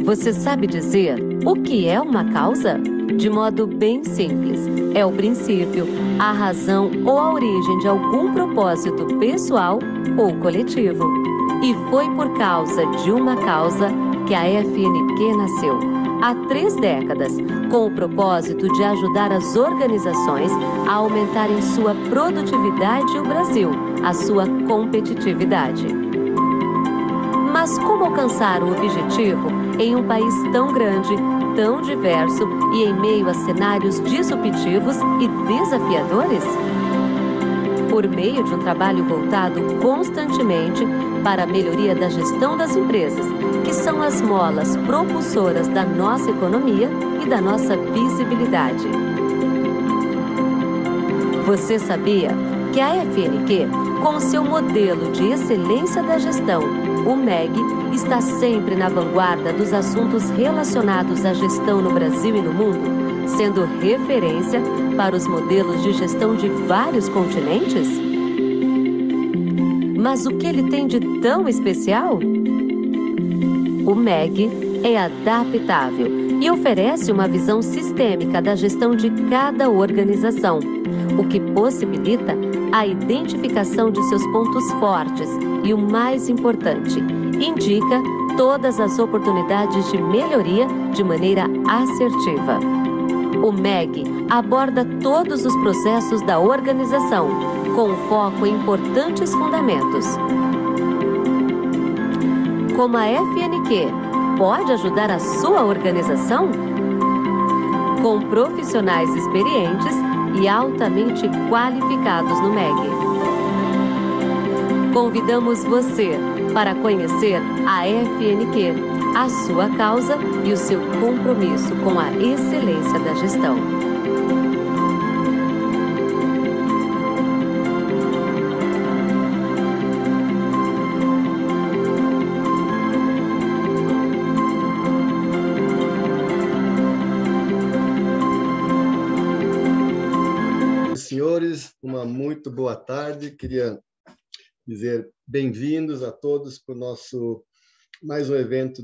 Você sabe dizer o que é uma causa? De modo bem simples, é o princípio, a razão ou a origem de algum propósito pessoal ou coletivo. E foi por causa de uma causa que a FNQ nasceu, há 3 décadas, com o propósito de ajudar as organizações a aumentarem sua produtividade e o Brasil, a sua competitividade. Mas como alcançar o objetivo em um país tão grande, tão diverso e em meio a cenários disruptivos e desafiadores? Por meio de um trabalho voltado constantemente para a melhoria da gestão das empresas, que são as molas propulsoras da nossa economia e da nossa visibilidade. Você sabia que a FNQ, com seu modelo de excelência da gestão, o MEG, está sempre na vanguarda dos assuntos relacionados à gestão no Brasil e no mundo, sendo referência para os modelos de gestão de vários continentes? Mas o que ele tem de tão especial? O MEG é adaptável e oferece uma visão sistêmica da gestão de cada organização, o que possibilita a identificação de seus pontos fortes e, o mais importante, indica todas as oportunidades de melhoria de maneira assertiva. O MEG aborda todos os processos da organização, com foco em importantes fundamentos. Como a FNQ pode ajudar a sua organização? Com profissionais experientes e altamente qualificados no MEG. Convidamos você para conhecer a FNQ, a sua causa e o seu compromisso com a excelência da gestão. Senhores, uma muito boa tarde. Queria dizer bem-vindos a todos para o nosso mais um evento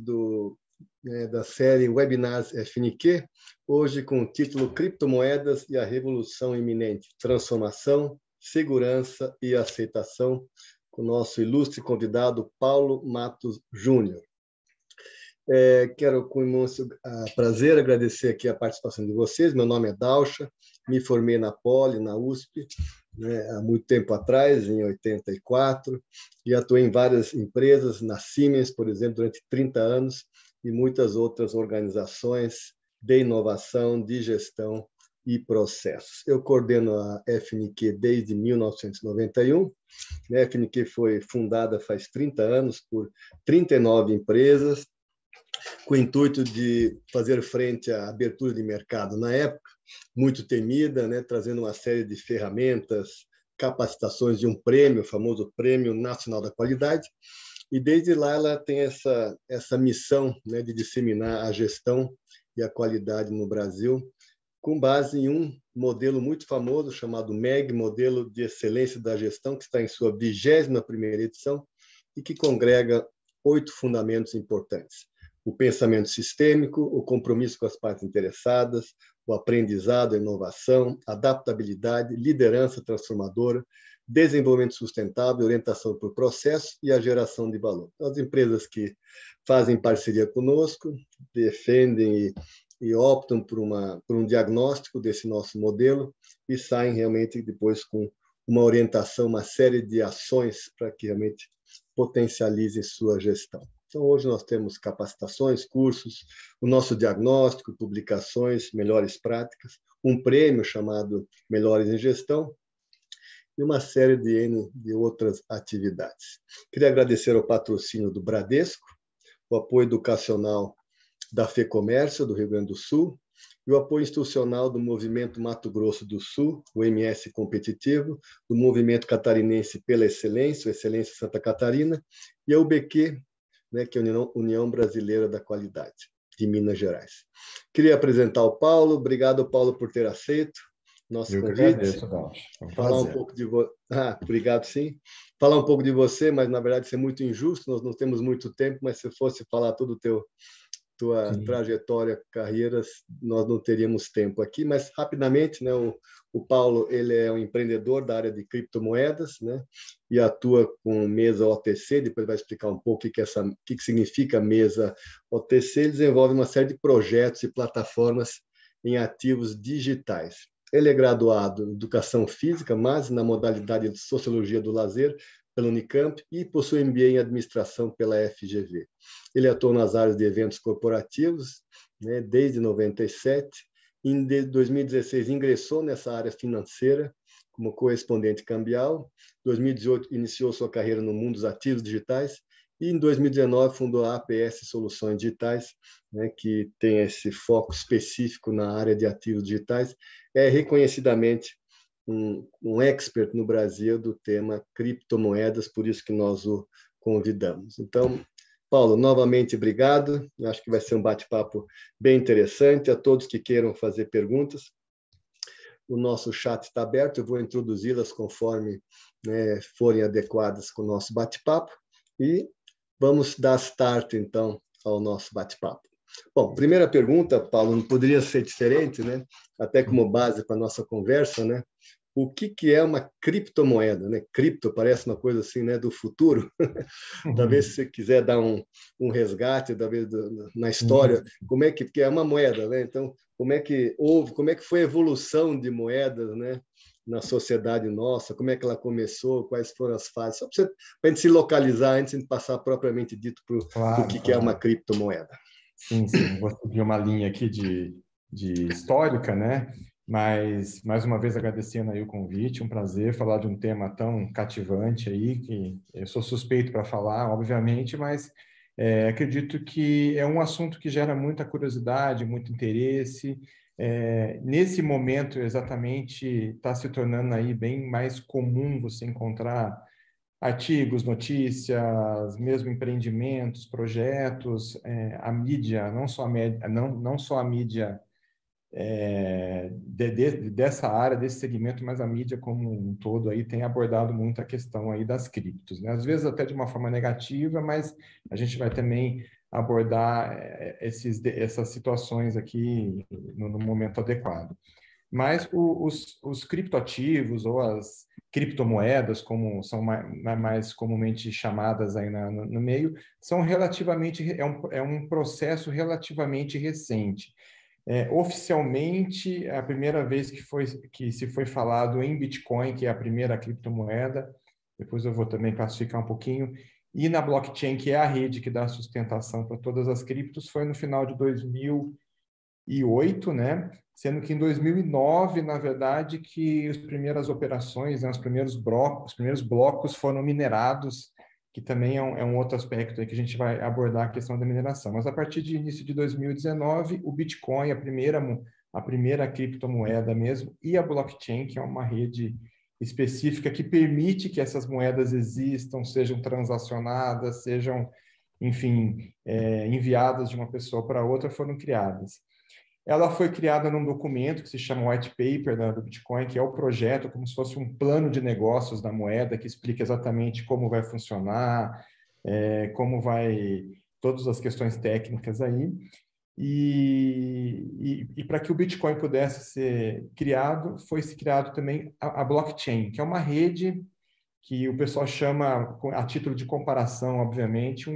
da série Webinars FNQ, hoje com o título Criptomoedas e a Revolução Iminente, Transformação, Segurança e Aceitação, com o nosso ilustre convidado Paulo Matos Júnior. Quero com imenso prazer agradecer aqui a participação de vocês. Meu nome é Dalcha, me formei na Poli, na USP, há muito tempo atrás, em 84, e atuei em várias empresas, na Siemens, por exemplo, durante 30 anos, e muitas outras organizações de inovação, de gestão e processos. Eu coordeno a FNQ desde 1991. A FNQ foi fundada faz 30 anos por 39 empresas, com o intuito de fazer frente à abertura de mercado na época, muito temida, trazendo uma série de ferramentas, capacitações de um prêmio, o famoso Prêmio Nacional da Qualidade, e desde lá ela tem essa missão de disseminar a gestão e a qualidade no Brasil, com base em um modelo muito famoso chamado MEG, Modelo de Excelência da Gestão, que está em sua 21ª edição e que congrega 8 fundamentos importantes: o pensamento sistêmico, o compromisso com as partes interessadas, o aprendizado, a inovação, adaptabilidade, liderança transformadora, desenvolvimento sustentável, orientação por processo e a geração de valor. As empresas que fazem parceria conosco, defendem e optam por um diagnóstico desse nosso modelo e saem realmente depois com uma orientação, uma série de ações para que realmente potencializem sua gestão. Então, hoje nós temos capacitações, cursos, o nosso diagnóstico, publicações, melhores práticas, um prêmio chamado Melhores em Gestão e uma série de outras atividades. Queria agradecer ao patrocínio do Bradesco, o apoio educacional da FEComércio, do Rio Grande do Sul, e o apoio institucional do Movimento Mato Grosso do Sul, o MS Competitivo, do Movimento Catarinense pela Excelência, o Excelência Santa Catarina, e a UBQ, que é a União Brasileira da Qualidade, de Minas Gerais. Queria apresentar o Paulo. Obrigado, Paulo, por ter aceito nosso convite. Eu agradeço, Dalcha. Falar um pouco de obrigado, sim. Falar um pouco de você, mas, na verdade, isso é muito injusto, nós não temos muito tempo, mas se fosse falar todo o teu tua Sim. trajetória, carreiras, nós não teríamos tempo aqui, mas rapidamente, né, o Paulo, ele é um empreendedor da área de criptomoedas, né, e atua com mesa OTC, depois vai explicar um pouco o que significa mesa OTC. Ele desenvolve uma série de projetos e plataformas em ativos digitais. Ele é graduado em Educação Física, mas na modalidade de Sociologia do Lazer, pela Unicamp, e possui MBA em Administração pela FGV. Ele atua nas áreas de eventos corporativos, né, desde 97. Em 2016, ingressou nessa área financeira como correspondente cambial. Em 2018, iniciou sua carreira no mundo dos ativos digitais. E em 2019, fundou a APS Soluções Digitais, né, que tem esse foco específico na área de ativos digitais. É reconhecidamente um expert no Brasil do tema criptomoedas, por isso que nós o convidamos. Então, Paulo, novamente, obrigado. Eu acho que vai ser um bate-papo bem interessante. A todos que queiram fazer perguntas, o nosso chat está aberto, eu vou introduzi-las conforme, né, forem adequadas com o nosso bate-papo e vamos dar start, então, ao nosso bate-papo. Bom, primeira pergunta, Paulo, não poderia ser diferente, né? Até como base para a nossa conversa, né? O que é uma criptomoeda, né? Cripto parece uma coisa assim, né, do futuro. Talvez se você quiser dar um resgate, talvez na história, como é que, porque é uma moeda, né? Então, como é que foi a evolução de moedas, né, na sociedade nossa? Como é que ela começou? Quais foram as fases? Só para a gente se localizar antes de passar propriamente dito para o que é uma criptomoeda. Sim, sim. Vou seguir uma linha aqui de histórica, né? Mas, mais uma vez, agradecendo aí o convite, um prazer falar de um tema tão cativante aí, que eu sou suspeito para falar, obviamente, mas acredito que é um assunto que gera muita curiosidade, muito interesse. Nesse momento, exatamente, está se tornando aí bem mais comum você encontrar artigos, notícias, mesmo empreendimentos, projetos, a mídia, não só a mídia dessa área, desse segmento, mas a mídia como um todo aí tem abordado muito a questão aí das criptos, né? Às vezes até de uma forma negativa, mas a gente vai também abordar essas situações aqui no momento adequado. Mas os criptoativos ou as criptomoedas, como são mais comumente chamadas aí no meio, são relativamente, é um processo relativamente recente. Oficialmente, a primeira vez que se foi falado em Bitcoin, que é a primeira criptomoeda, depois eu vou também classificar um pouquinho, e na blockchain, que é a rede que dá sustentação para todas as criptos, foi no final de 2008, né? Sendo que em 2009, na verdade, que as primeiras operações, né, os primeiros blocos foram minerados, que também é um outro aspecto aí que a gente vai abordar a questão da mineração. Mas a partir de início de 2019, o Bitcoin, a primeira criptomoeda mesmo, e a blockchain, que é uma rede específica que permite que essas moedas existam, sejam transacionadas, sejam, enfim, enviadas de uma pessoa para outra, foram criadas. Ela foi criada num documento que se chama White Paper, né, do Bitcoin, que é o projeto, como se fosse um plano de negócios da moeda, que explica exatamente como vai funcionar, todas as questões técnicas aí. E para que o Bitcoin pudesse ser criado, foi-se criado também a blockchain, que é uma rede que o pessoal chama, a título de comparação, obviamente,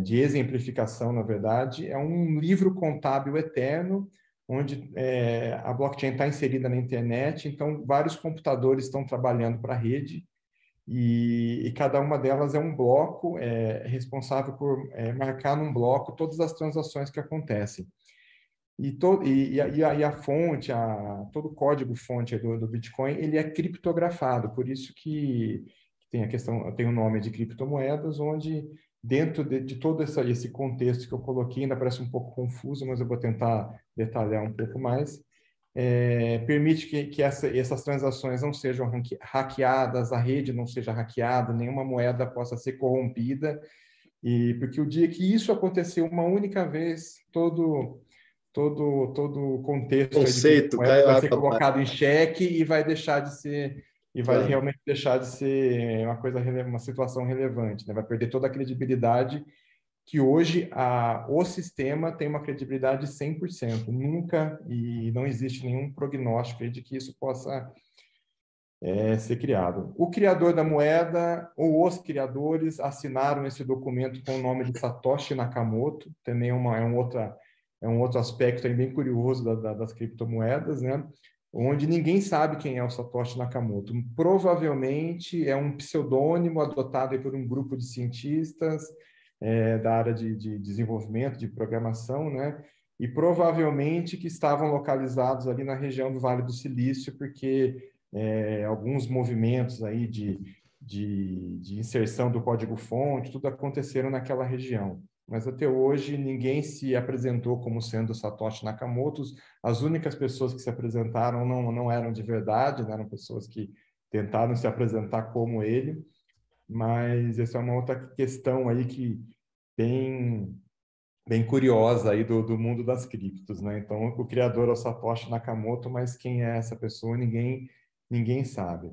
de exemplificação, na verdade, é um livro contábil eterno, onde a blockchain está inserida na internet, então vários computadores estão trabalhando para a rede, e cada uma delas é um bloco responsável por marcar num bloco todas as transações que acontecem. A fonte, todo o código-fonte do Bitcoin, ele é criptografado, por isso que tem o nome de criptomoedas, onde dentro de todo esse contexto que eu coloquei, ainda parece um pouco confuso, mas eu vou tentar detalhar um pouco mais, permite que essas transações não sejam hackeadas, a rede não seja hackeada, nenhuma moeda possa ser corrompida, porque o dia que isso aconteceu uma única vez, todo o contexto Conceito, vai ser colocado em xeque e vai deixar de ser, claro, realmente deixar de ser uma situação relevante, né? Vai perder toda a credibilidade que hoje o sistema tem uma credibilidade de 100%. Nunca, e não existe nenhum prognóstico de que isso possa ser criado. O criador da moeda, ou os criadores, assinaram esse documento com o nome de Satoshi Nakamoto, também é um outro aspecto aí bem curioso das criptomoedas, né? Onde ninguém sabe quem é o Satoshi Nakamoto. Provavelmente é um pseudônimo adotado aí por um grupo de cientistas da área de desenvolvimento, de programação, né? E provavelmente que estavam localizados ali na região do Vale do Silício, porque alguns movimentos aí de inserção do código-fonte, tudo aconteceram naquela região. Mas até hoje ninguém se apresentou como sendo Satoshi Nakamoto. As únicas pessoas que se apresentaram não eram de verdade, né? Eram pessoas que tentaram se apresentar como ele. Mas essa é uma outra questão aí que bem curiosa aí do mundo das criptos, né? Então, o criador é o Satoshi Nakamoto, mas quem é essa pessoa, ninguém sabe.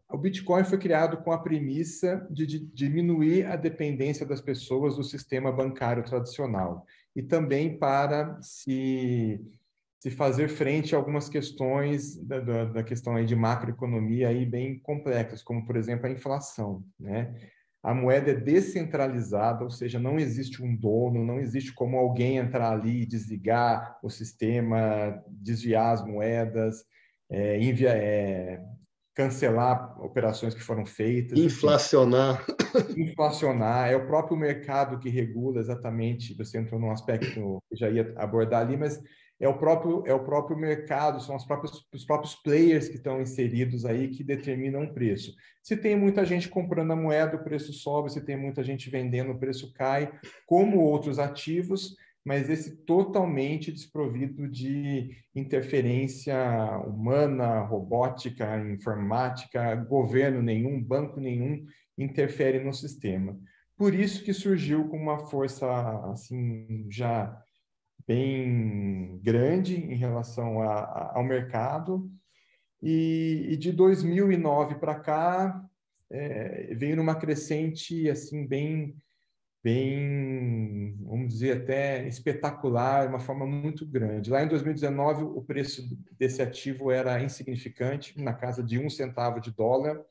O Bitcoin foi criado com a premissa de diminuir a dependência das pessoas do sistema bancário tradicional e também para se fazer frente a algumas questões da questão aí de macroeconomia aí bem complexas, como, por exemplo, a inflação, né? A moeda é descentralizada, ou seja, não existe um dono, não existe como alguém entrar ali e desligar o sistema, desviar as moedas, cancelar operações que foram feitas. Inflacionar. Enfim. Inflacionar. É o próprio mercado que regula exatamente, você entrou num aspecto que eu já ia abordar ali, mas é o próprio mercado, são os próprios players que estão inseridos aí que determinam o preço. Se tem muita gente comprando a moeda, o preço sobe, se tem muita gente vendendo, o preço cai, como outros ativos, mas esse totalmente desprovido de interferência humana, robótica, informática, governo nenhum, banco nenhum interfere no sistema. Por isso que surgiu com uma força assim já bem grande em relação ao mercado, e de 2009 para cá veio numa crescente assim bem, vamos dizer, até espetacular, uma forma muito grande. Lá em 2019, o preço desse ativo era insignificante, na casa de 1 centavo de dólar.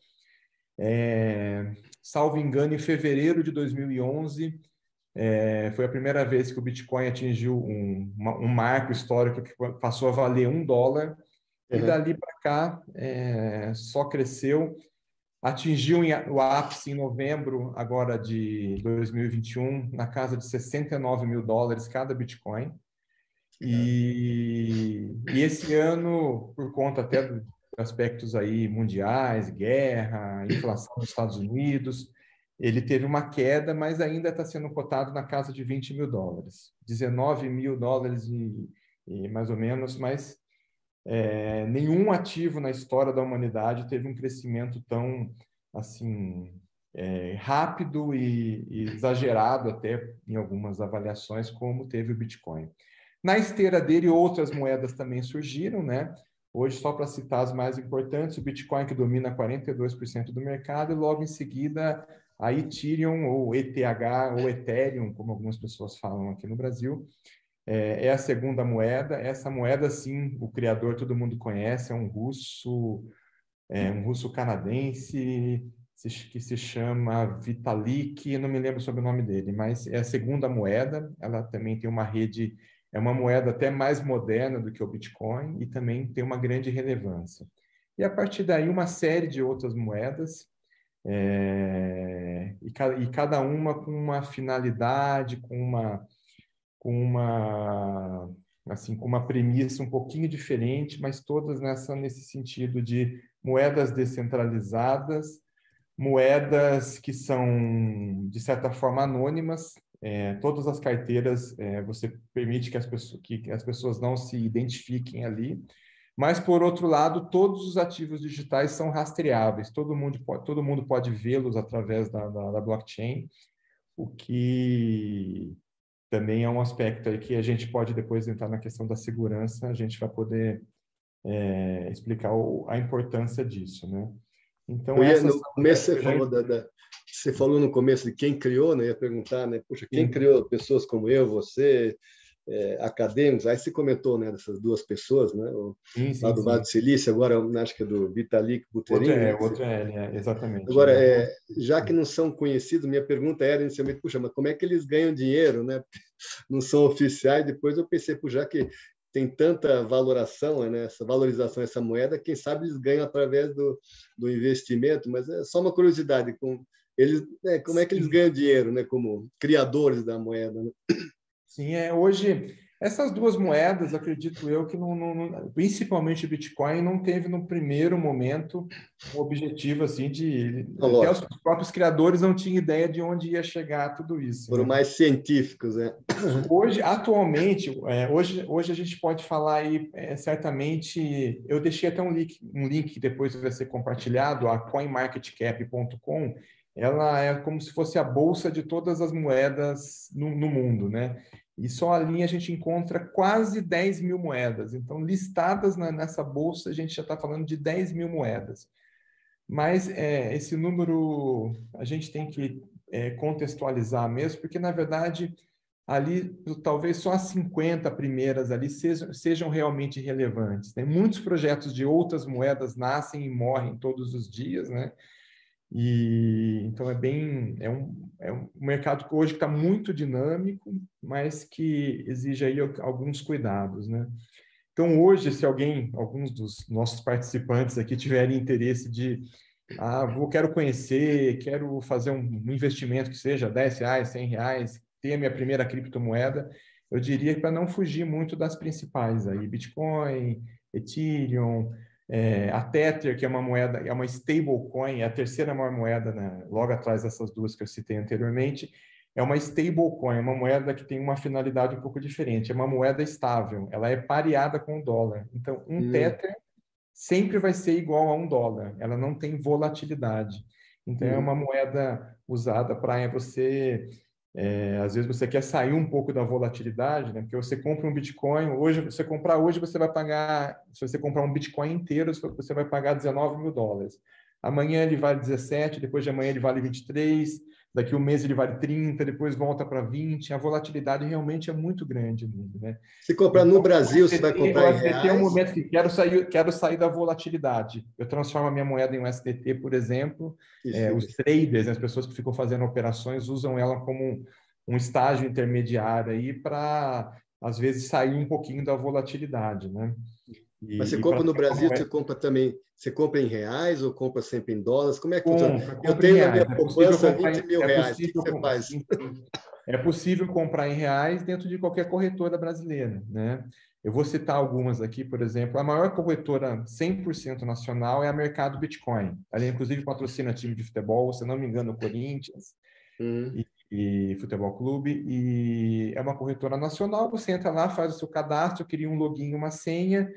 Salvo engano, em fevereiro de 2011, foi a primeira vez que o Bitcoin atingiu um marco histórico que passou a valer $1, e dali para cá só cresceu, atingiu o ápice em novembro agora de 2021, na casa de $69 mil cada Bitcoin, e esse ano, por conta até de aspectos aí mundiais, guerra, inflação nos Estados Unidos, ele teve uma queda, mas ainda está sendo cotado na casa de $20 mil, $19 mil e mais ou menos, mas nenhum ativo na história da humanidade teve um crescimento tão assim rápido e exagerado até em algumas avaliações como teve o Bitcoin. Na esteira dele, outras moedas também surgiram, né? Hoje, só para citar as mais importantes, o Bitcoin, que domina 42% do mercado, e logo em seguida a Ethereum, ou ETH, ou Ethereum, como algumas pessoas falam aqui no Brasil, é a segunda moeda. Essa moeda, sim, o criador todo mundo conhece, é um russo canadense, que se chama Vitalik, eu não me lembro sobre o nome dele, mas é a segunda moeda. Ela também tem uma rede, é uma moeda até mais moderna do que o Bitcoin e também tem uma grande relevância. E a partir daí, uma série de outras moedas, e cada uma com uma finalidade, com uma premissa um pouquinho diferente, mas todas nesse sentido de moedas descentralizadas, moedas que são, de certa forma, anônimas. Todas as carteiras, você permite que as pessoas não se identifiquem ali, mas, por outro lado, todos os ativos digitais são rastreáveis, todo mundo pode vê-los através da blockchain, o que também é um aspecto aí que a gente pode depois entrar na questão da segurança, a gente vai poder explicar a importância disso, né? Então, no começo você falou você falou no começo de quem criou, né? Eu ia perguntar, né? Puxa, quem criou pessoas como eu, você, acadêmicos? Aí você comentou, né? Dessas duas pessoas, né? Lá do Vale do Silício, agora acho que é do Vitalik Buterin, né? Outro exatamente. Agora, já que não são conhecidos, minha pergunta era inicialmente, puxa, mas como é que eles ganham dinheiro, né? Não são oficiais. Depois eu pensei, puxa, já que tem tanta valoração, né? Essa valorização dessa moeda, quem sabe eles ganham através do investimento, mas é só uma curiosidade, eles, como é que eles ganham dinheiro, né? Como criadores da moeda, né? Sim, hoje essas duas moedas, acredito eu que principalmente o Bitcoin não teve no primeiro momento o objetivo assim de até os próprios criadores não tinham ideia de onde ia chegar tudo isso. Foram mais científicos, né? Hoje, atualmente, hoje a gente pode falar aí certamente. Eu deixei até um link que depois vai ser compartilhado, a CoinMarketCap.com. Ela é como se fosse a bolsa de todas as moedas no mundo, né? E só ali a gente encontra quase 10 mil moedas. Então, listadas nessa bolsa, a gente já está falando de 10 mil moedas. Mas esse número a gente tem que contextualizar mesmo, porque, na verdade, ali talvez só as 50 primeiras ali sejam realmente relevantes, né? Muitos projetos de outras moedas nascem e morrem todos os dias, né? E então é um mercado que hoje está muito dinâmico, mas que exige aí alguns cuidados, né? Então hoje, se alguns dos nossos participantes aqui tiverem interesse de quero conhecer, quero fazer um investimento que seja R$10, R$100, ter a minha primeira criptomoeda, eu diria para não fugir muito das principais aí, Bitcoin, Ethereum, a Tether, que é uma moeda, é uma stablecoin, é a terceira maior moeda, né, logo atrás dessas duas que eu citei anteriormente, é uma stablecoin, uma moeda que tem uma finalidade um pouco diferente, é uma moeda estável, ela é pareada com o dólar. Então, Tether sempre vai ser igual a $1, ela não tem volatilidade. Então, é uma moeda usada para você... às vezes você quer sair um pouco da volatilidade, né? Porque você compra um Bitcoin, você vai pagar, se você comprar um Bitcoin inteiro, você vai pagar $19 mil. Amanhã ele vale 17, depois de amanhã ele vale 23, daqui um mês ele vale 30, depois volta para 20. A volatilidade realmente é muito grande, né? Se comprar no Brasil, você vai comprar em reais? Tem um momento que quero sair da volatilidade. Eu transformo a minha moeda em um USDT, por exemplo. Os traders, as pessoas que ficam fazendo operações, usam ela como um estágio intermediário aí para, às vezes, sair um pouquinho da volatilidade, né? Mas você compra no Brasil, você compra também, você compra em reais ou compra sempre em dólares? Como é que funciona? Eu tenho na minha poupança R$20 mil. O que você faz? É possível comprar em reais dentro de qualquer corretora brasileira, né? Eu vou citar algumas aqui, por exemplo, a maior corretora 100% nacional é a Mercado Bitcoin. Ela, inclusive, patrocina time de futebol, se não me engano, o Corinthians e Futebol Clube, e é uma corretora nacional. Você entra lá, faz o seu cadastro, cria um login, uma senha,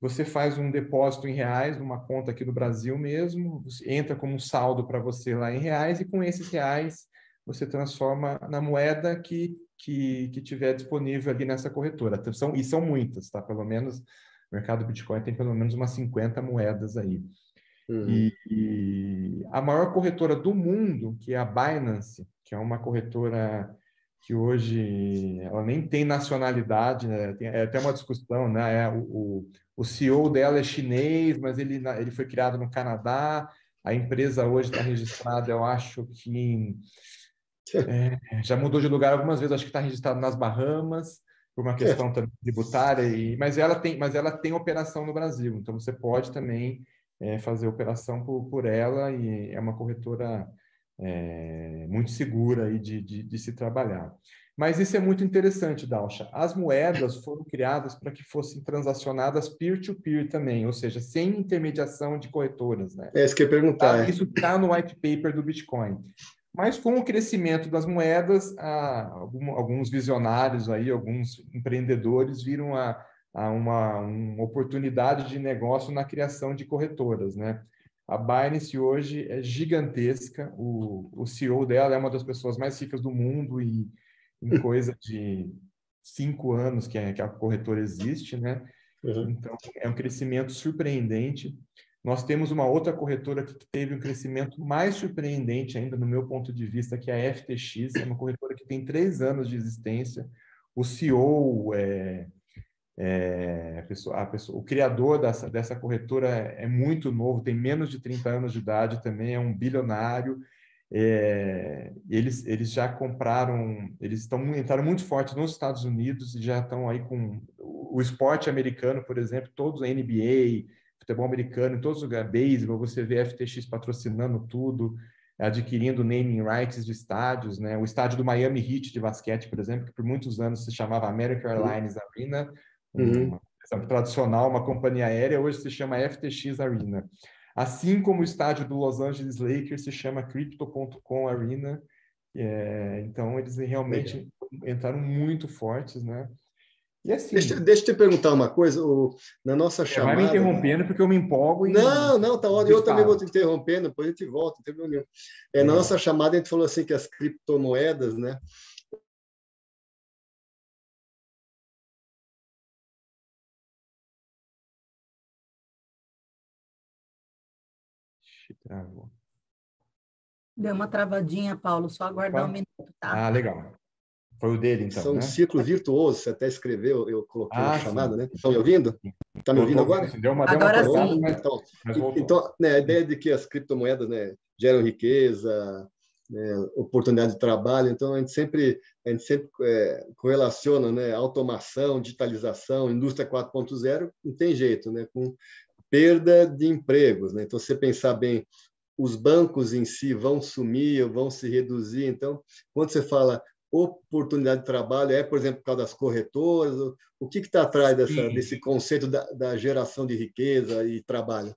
você faz um depósito em reais, numa conta aqui do Brasil mesmo, entra como um saldo para você lá em reais, e com esses reais você transforma na moeda que tiver disponível ali nessa corretora. E são muitas, tá? Pelo menos, o mercado Bitcoin tem pelo menos umas 50 moedas aí. E a maior corretora do mundo, que é a Binance, que é uma corretora que hoje ela nem tem nacionalidade, né? Tem até uma discussão, né? O CEO dela é chinês, mas ele foi criado no Canadá. A empresa hoje está registrada, eu acho que já mudou de lugar algumas vezes, acho que está registrado nas Bahamas, por uma questão tributária, mas ela tem operação no Brasil, então você pode também fazer operação por ela, e é uma corretora muito segura aí de se trabalhar. Mas isso é muito interessante, Dalcha. As moedas foram criadas para que fossem transacionadas peer-to-peer também, ou seja, sem intermediação de corretoras, né? É isso que eu ia perguntar. Isso está no white paper do Bitcoin. Mas com o crescimento das moedas, alguns visionários aí, alguns empreendedores viram uma oportunidade de negócio na criação de corretoras, né? A Binance hoje é gigantesca, o CEO dela é uma das pessoas mais ricas do mundo, e em coisa de 5 anos que a corretora existe, né? Então, é um crescimento surpreendente. Nós temos uma outra corretora que teve um crescimento mais surpreendente ainda, no meu ponto de vista, que é a FTX. É uma corretora que tem 3 anos de existência. O CEO, o criador dessa corretora é muito novo, tem menos de 30 anos de idade também, é um bilionário. Eles já compraram, entraram muito forte nos Estados Unidos e já estão aí com o esporte americano, por exemplo, todos a NBA, futebol americano, em todos os lugares, beisebol, você vê a FTX patrocinando tudo, adquirindo naming rights de estádios, né? O estádio do Miami Heat de basquete, por exemplo, que por muitos anos se chamava American Airlines Arena, uma tradicional, uma companhia aérea, hoje se chama FTX Arena. Assim como o estádio do Los Angeles Lakers se chama Crypto.com Arena. Então, eles realmente entraram muito fortes, né? E assim... Deixa eu te perguntar uma coisa. Na nossa chamada... Vai me interrompendo porque eu me empolgo. Não, tá ótimo. Eu também vou te interrompendo, depois a gente volta, não tem problema nenhum. Na nossa chamada, a gente falou assim que as criptomoedas, né? Travou. Deu uma travadinha, Paulo, só aguardar um minuto, tá? Legal. Foi o dele, então, São né? ciclos virtuosos, você até escreveu, eu coloquei na chamada, né? Estão me ouvindo? Está me ouvindo agora? Agora sim. Então, né, a ideia de que as criptomoedas, né, geram riqueza, né, oportunidade de trabalho, então a gente sempre correlaciona, né, automação, digitalização, indústria 4.0, não tem jeito, né, com perda de empregos, né? Então, se você pensar bem, os bancos em si vão sumir, vão se reduzir. Então, quando você fala oportunidade de trabalho, por exemplo, por causa das corretoras, o que está atrás desse conceito da geração de riqueza e trabalho?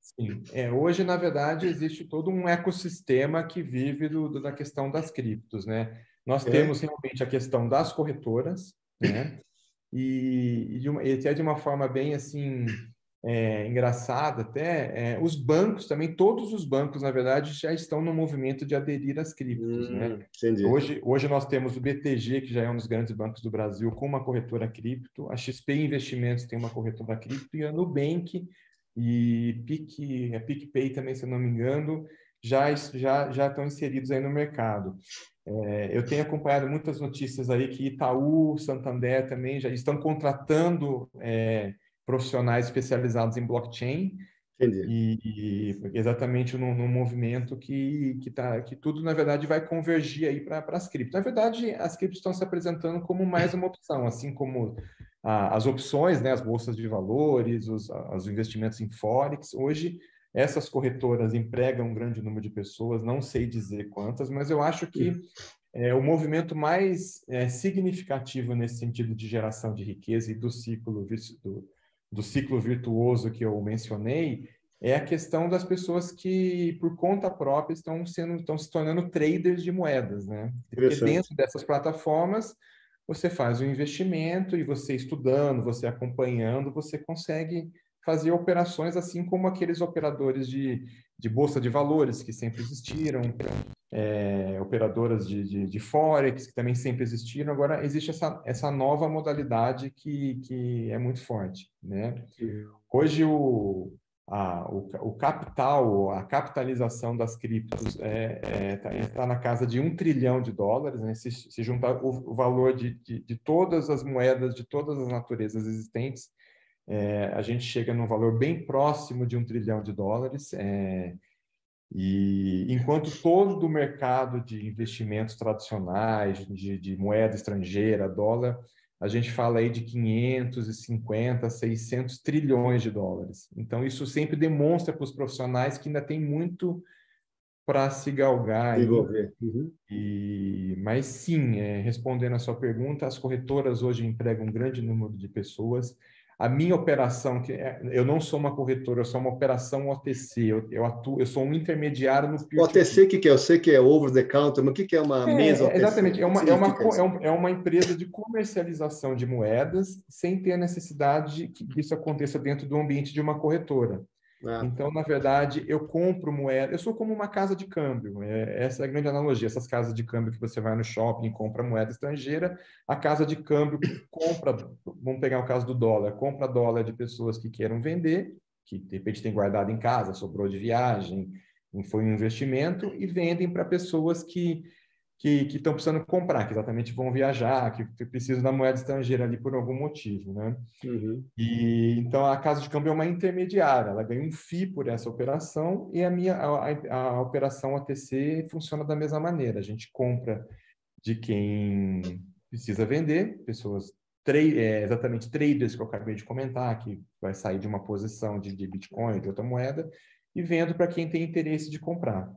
Sim. Hoje, na verdade, existe todo um ecossistema que vive da questão das criptos, né? Nós temos realmente a questão das corretoras, né? E até de uma forma bem assim engraçada até, os bancos também, todos os bancos, na verdade, já estão no movimento de aderir às criptos, né? Entendi. Hoje nós temos o BTG, que já é um dos grandes bancos do Brasil, com uma corretora cripto, a XP Investimentos tem uma corretora cripto, e a Nubank e PicPay também, se eu não me engano, já estão inseridos aí no mercado. Eu tenho acompanhado muitas notícias aí que Itaú, Santander também já estão contratando profissionais especializados em blockchain. Entendi. E exatamente num movimento que tudo, na verdade, vai convergir aí para as criptos. Na verdade, as criptos estão se apresentando como mais uma opção, assim como as opções, né, as bolsas de valores, os investimentos em Forex. Hoje, essas corretoras empregam um grande número de pessoas, não sei dizer quantas, mas eu acho que o movimento mais significativo nesse sentido de geração de riqueza e do ciclo virtuoso que eu mencionei é a questão das pessoas que, por conta própria, estão se tornando traders de moedas, né? Porque dentro dessas plataformas, você faz um investimento e você estudando, você acompanhando, você consegue fazer operações assim como aqueles operadores de bolsa de valores que sempre existiram, operadoras de Forex que também sempre existiram. Agora, existe essa nova modalidade que é muito forte, né? Hoje, o capital, a capitalização das criptos está na casa de $1 trilhão, né? Se juntar o valor de todas as moedas, de todas as naturezas existentes, a gente chega num valor bem próximo de $1 trilhão. E enquanto todo o mercado de investimentos tradicionais, de moeda estrangeira, dólar, a gente fala aí de 550, 600 trilhões de dólares. Então, isso sempre demonstra para os profissionais que ainda tem muito para se galgar aí. Mas sim, respondendo a sua pergunta, as corretoras hoje empregam um grande número de pessoas. A minha operação, eu não sou uma corretora, eu sou uma operação OTC, eu sou um intermediário no peer-to-peer. OTC, o que é? Eu sei que é over the counter, mas o que é uma mesa OTC? Exatamente, é uma empresa de comercialização de moedas sem ter a necessidade de que isso aconteça dentro do ambiente de uma corretora. Então, na verdade, eu compro moeda, eu sou como uma casa de câmbio, essa é a grande analogia, essas casas de câmbio que você vai no shopping e compra moeda estrangeira, a casa de câmbio compra, vamos pegar o caso do dólar, compra dólar de pessoas que queiram vender, que de repente tem guardado em casa, sobrou de viagem, foi um investimento, e vendem para pessoas que estão precisando comprar, que exatamente vão viajar, que precisam da moeda estrangeira ali por algum motivo, né? Uhum. E então a casa de câmbio é uma intermediária, ela ganha um FII por essa operação, e a operação OTC funciona da mesma maneira. A gente compra de quem precisa vender, pessoas exatamente traders que eu acabei de comentar, que vai sair de uma posição de Bitcoin, de outra moeda, e vendo para quem tem interesse de comprar.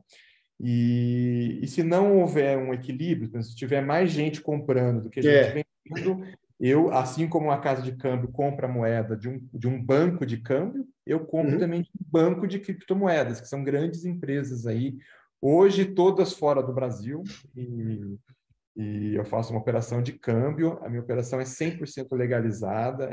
E se não houver um equilíbrio, se tiver mais gente comprando do que gente vendendo, eu, assim como a casa de câmbio compra a moeda de um banco de câmbio, eu compro também de um banco de criptomoedas, que são grandes empresas aí, hoje todas fora do Brasil, e eu faço uma operação de câmbio, a minha operação é 100% legalizada,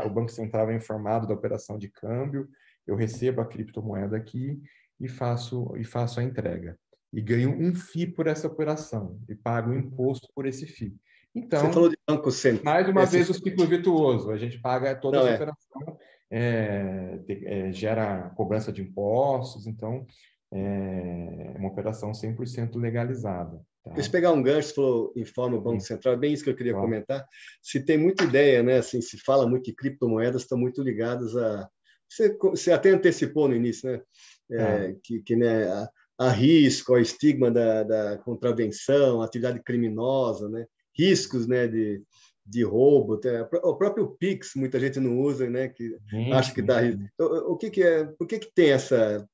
o Banco Central é informado da operação de câmbio, eu recebo a criptomoeda aqui e faço a entrega. E ganho um FII por essa operação, e pago imposto por esse FII. Então, você falou de Banco Central. Mais uma vez o ciclo virtuoso, a gente paga toda essa operação, gera cobrança de impostos, então é uma operação 100% legalizada. Tá? Deixa eu pegar um gancho, você falou, informa o Banco Central, é bem isso que eu queria comentar. Se tem muita ideia, né? Assim, se fala muito que criptomoedas estão muito ligadas a... Você até antecipou no início, né? Né, a risco, ao estigma da contravenção, atividade criminosa, né? Riscos, né, de roubo, o próprio Pix muita gente não usa, né, que acha que dá risco. Então, por que tem essa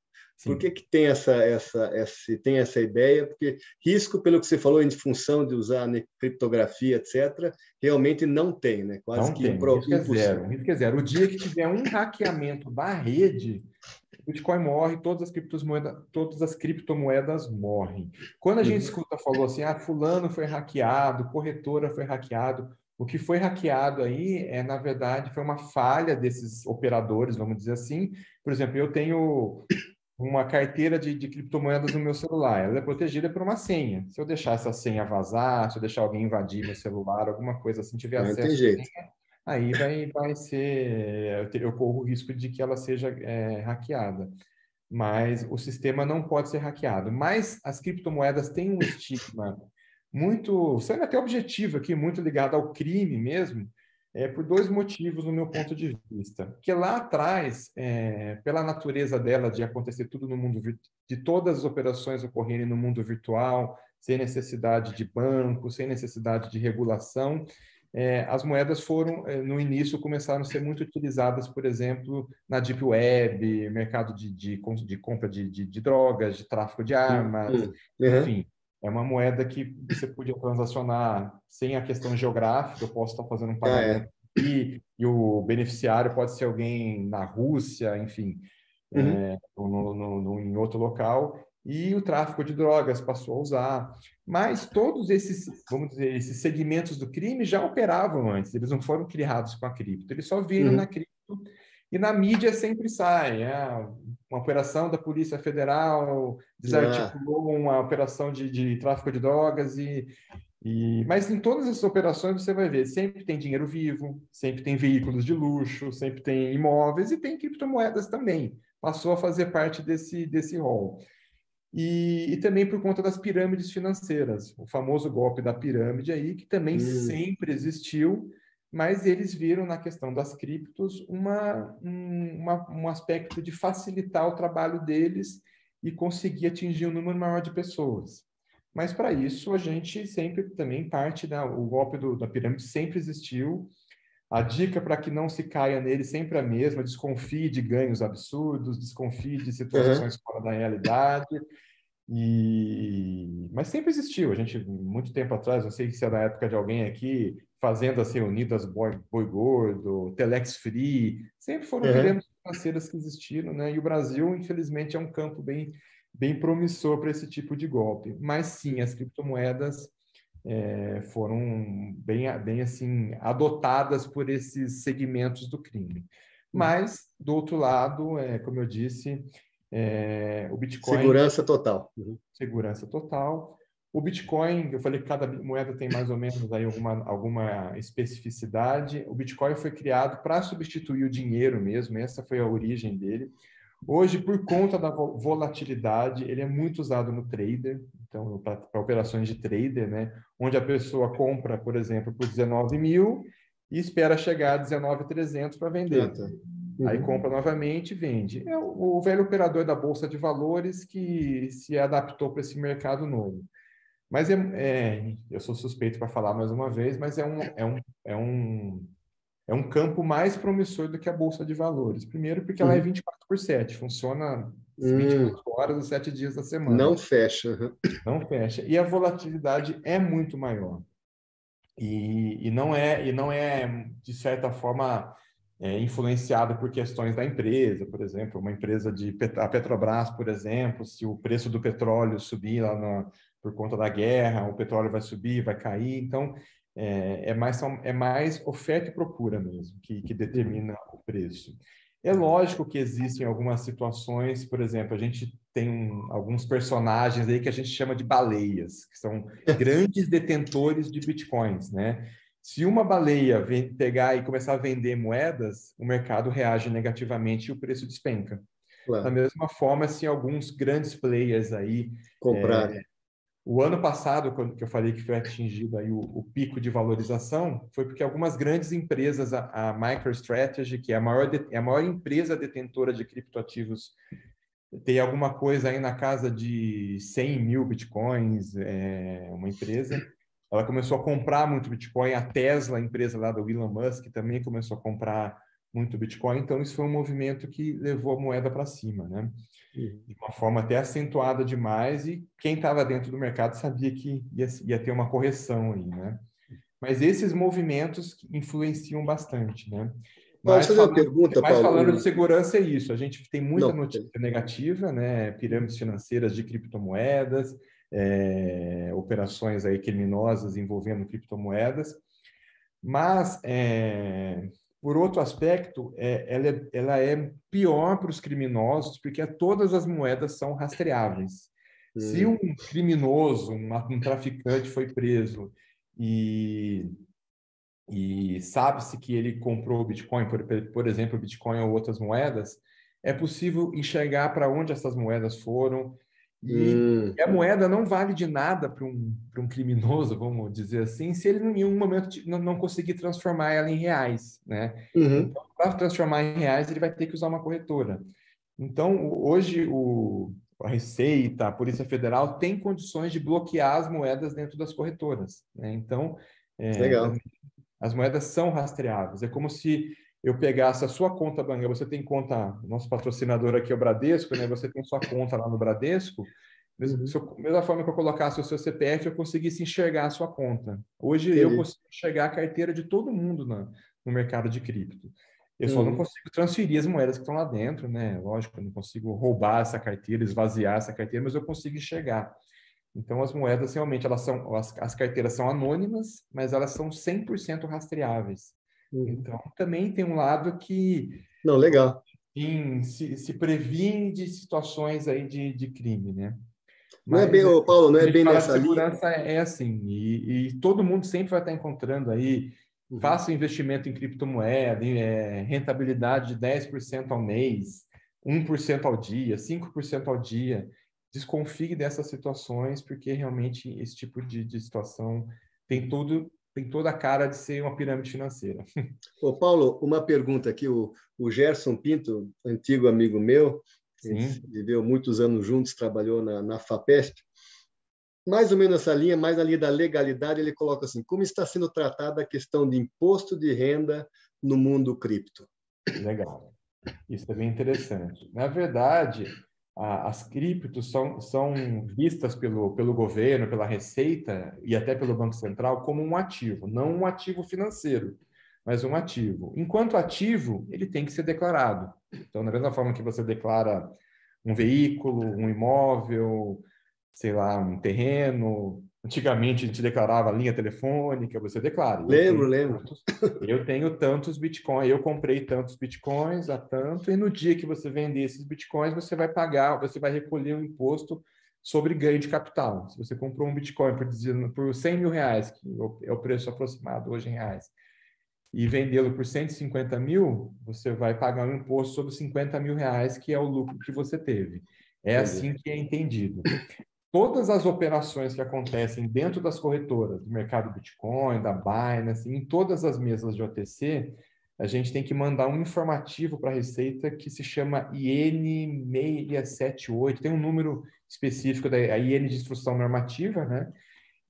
tem essa ideia? Porque risco, pelo que você falou, em função de usar, né, criptografia, etc., realmente não tem, né? Quase não que tem. O risco é impossível. zero. O risco é zero. O dia que tiver um hackeamento da rede, o Bitcoin morre, todas as criptomoedas morrem. Quando a gente escuta, falou assim, fulano foi hackeado, corretora foi hackeado, o que foi hackeado aí na verdade, foi uma falha desses operadores, vamos dizer assim. Por exemplo, eu tenho uma carteira de criptomoedas no meu celular, ela é protegida por uma senha. Se eu deixar essa senha vazar, se eu deixar alguém invadir meu celular, alguma coisa assim, tiver Não tem acesso à jeito. senha, aí vai ser, eu corro o risco de que ela seja hackeada. Mas o sistema não pode ser hackeado. Mas as criptomoedas têm um estigma muito, sendo até objetivo aqui, muito ligado ao crime mesmo, por dois motivos no meu ponto de vista. Porque lá atrás, pela natureza dela de acontecer tudo no mundo de todas as operações ocorrerem no mundo virtual, sem necessidade de banco, sem necessidade de regulação, as moedas foram, no início, começaram a ser muito utilizadas, por exemplo, na Deep Web, mercado de compra de drogas, de tráfico de armas, enfim. É uma moeda que você podia transacionar sem a questão geográfica, eu posso estar fazendo um pagamento aqui, e o beneficiário pode ser alguém na Rússia, enfim, em outro local, e o tráfico de drogas passou a usar. Mas todos esses, vamos dizer, esses segmentos do crime já operavam antes, eles não foram criados com a cripto, eles só viram na cripto, e na mídia sempre sai, uma operação da Polícia Federal desarticulou uma operação de tráfico de drogas, mas em todas essas operações você vai ver, sempre tem dinheiro vivo, sempre tem veículos de luxo, sempre tem imóveis e tem criptomoedas também. Passou a fazer parte desse rol. E também por conta das pirâmides financeiras, o famoso golpe da pirâmide aí, que também sempre existiu, mas eles viram na questão das criptos um aspecto de facilitar o trabalho deles e conseguir atingir um número maior de pessoas. Mas para isso a gente sempre também parte o golpe da pirâmide sempre existiu. A dica para que não se caia nele sempre é a mesma: desconfie de ganhos absurdos, desconfie de situações fora da realidade. Mas sempre existiu. A gente, muito tempo atrás, não sei se é da época de alguém aqui, Fazendas Reunidas, Boi Gordo, Telex Free, sempre foram pirâmides financeiras que existiram, né? E o Brasil, infelizmente, é um campo bem promissor para esse tipo de golpe. Mas sim, as criptomoedas foram bem assim adotadas por esses segmentos do crime. Mas, do outro lado, como eu disse, o Bitcoin... Segurança total. Segurança total. O Bitcoin, eu falei que cada moeda tem mais ou menos aí alguma especificidade. O Bitcoin foi criado para substituir o dinheiro mesmo, essa foi a origem dele. Hoje, por conta da volatilidade, ele é muito usado no trader, então para operações de trader, né? Onde a pessoa compra, por exemplo, por 19 mil e espera chegar a 19.300 para vender. Tá. Aí compra novamente e vende. É o velho operador da Bolsa de Valores que se adaptou para esse mercado novo. Mas eu sou suspeito para falar mais uma vez, mas é um campo mais promissor do que a Bolsa de Valores. Primeiro, porque ela é 24/7, funciona 24 horas os 7 dias da semana. Não fecha. Não fecha. E a volatilidade é muito maior. E não é, de certa forma, influenciada por questões da empresa. Por exemplo, uma empresa a Petrobras, por exemplo, se o preço do petróleo subir lá por conta da guerra, o petróleo vai subir, vai cair. Então, é mais oferta e procura mesmo que determina o preço. É lógico que existem algumas situações, por exemplo, a gente tem alguns personagens aí que a gente chama de baleias, que são grandes detentores de bitcoins, né? Se uma baleia pegar e começar a vender moedas, o mercado reage negativamente e o preço despenca. Claro. Da mesma forma, se alguns grandes players aí comprarem. O ano passado, quando eu falei que foi atingido aí o pico de valorização, foi porque algumas grandes empresas, a MicroStrategy, que é a maior empresa detentora de criptoativos, tem alguma coisa aí na casa de 100 mil bitcoins, uma empresa. Ela começou a comprar muito Bitcoin. A Tesla, a empresa lá do Elon Musk, também começou a comprar muito Bitcoin. Então, isso foi um movimento que levou a moeda para cima, né? De uma forma até acentuada demais, e quem estava dentro do mercado sabia que ia ter uma correção aí, né? Mas esses movimentos influenciam bastante, né? Mas falando de segurança é isso, a gente tem muita notícia negativa, né? Pirâmides financeiras de criptomoedas, operações aí criminosas envolvendo criptomoedas, mas por outro aspecto, ela é pior para os criminosos, porque todas as moedas são rastreáveis. Se um criminoso, um traficante foi preso e sabe-se que ele comprou o Bitcoin, por exemplo, Bitcoin ou outras moedas, é possível enxergar para onde essas moedas foram. E a moeda não vale de nada para um criminoso, vamos dizer assim, se ele em nenhum momento não conseguir transformar ela em reais, né? Então, para transformar em reais, ele vai ter que usar uma corretora. Então, hoje, a Receita, a Polícia Federal tem condições de bloquear as moedas dentro das corretoras, né? Então, legal. As moedas são rastreáveis. É como se eu pegasse a sua conta bancária. Você tem conta, nosso patrocinador aqui é o Bradesco, né? Você tem sua conta lá no Bradesco. Mesma forma que eu colocasse o seu CPF, eu conseguisse enxergar a sua conta. Hoje eu consigo enxergar a carteira de todo mundo no mercado de cripto. Eu só não consigo transferir as moedas que estão lá dentro, né? Lógico, eu não consigo roubar essa carteira, esvaziar essa carteira, mas eu consigo enxergar. Então, as moedas, realmente, as carteiras são anônimas, mas elas são 100% rastreáveis. Então, também tem um lado que... Não, legal. Se previne de situações aí de crime, né? Não é bem, Paulo, não é bem nessa linha. Segurança é assim, e todo mundo sempre vai estar encontrando aí, faça investimento em criptomoeda, rentabilidade de 10% ao mês, 1% ao dia, 5% ao dia. Desconfie dessas situações, porque realmente esse tipo de situação tem toda a cara de ser uma pirâmide financeira. Ô, Paulo, uma pergunta aqui. O Gerson Pinto, antigo amigo meu, viveu muitos anos juntos, trabalhou na FAPESP. Mais ou menos essa linha, mais na linha da legalidade, ele coloca assim: como está sendo tratada a questão de imposto de renda no mundo cripto? Legal. Isso é bem interessante. Na verdade, as criptos são vistas pelo governo, pela Receita e até pelo Banco Central como um ativo, não um ativo financeiro, mas um ativo. Enquanto ativo, ele tem que ser declarado. Então, da mesma forma que você declara um veículo, um imóvel, sei lá, um terreno. Antigamente, a gente declarava a linha telefônica, você declara. Lembro. Eu tenho tantos bitcoins, eu comprei tantos bitcoins a tanto, e no dia que você vender esses bitcoins, você vai pagar, você vai recolher o imposto sobre ganho de capital. Se você comprou um Bitcoin por 100 mil reais, que é o preço aproximado hoje em reais, e vendê-lo por 150 mil, você vai pagar um imposto sobre 50 mil reais, que é o lucro que você teve. É assim que é entendido. Todas as operações que acontecem dentro das corretoras, do mercado Bitcoin, da Binance, em todas as mesas de OTC, a gente tem que mandar um informativo para a Receita que se chama IN 678, tem um número específico da IN de instrução normativa, né?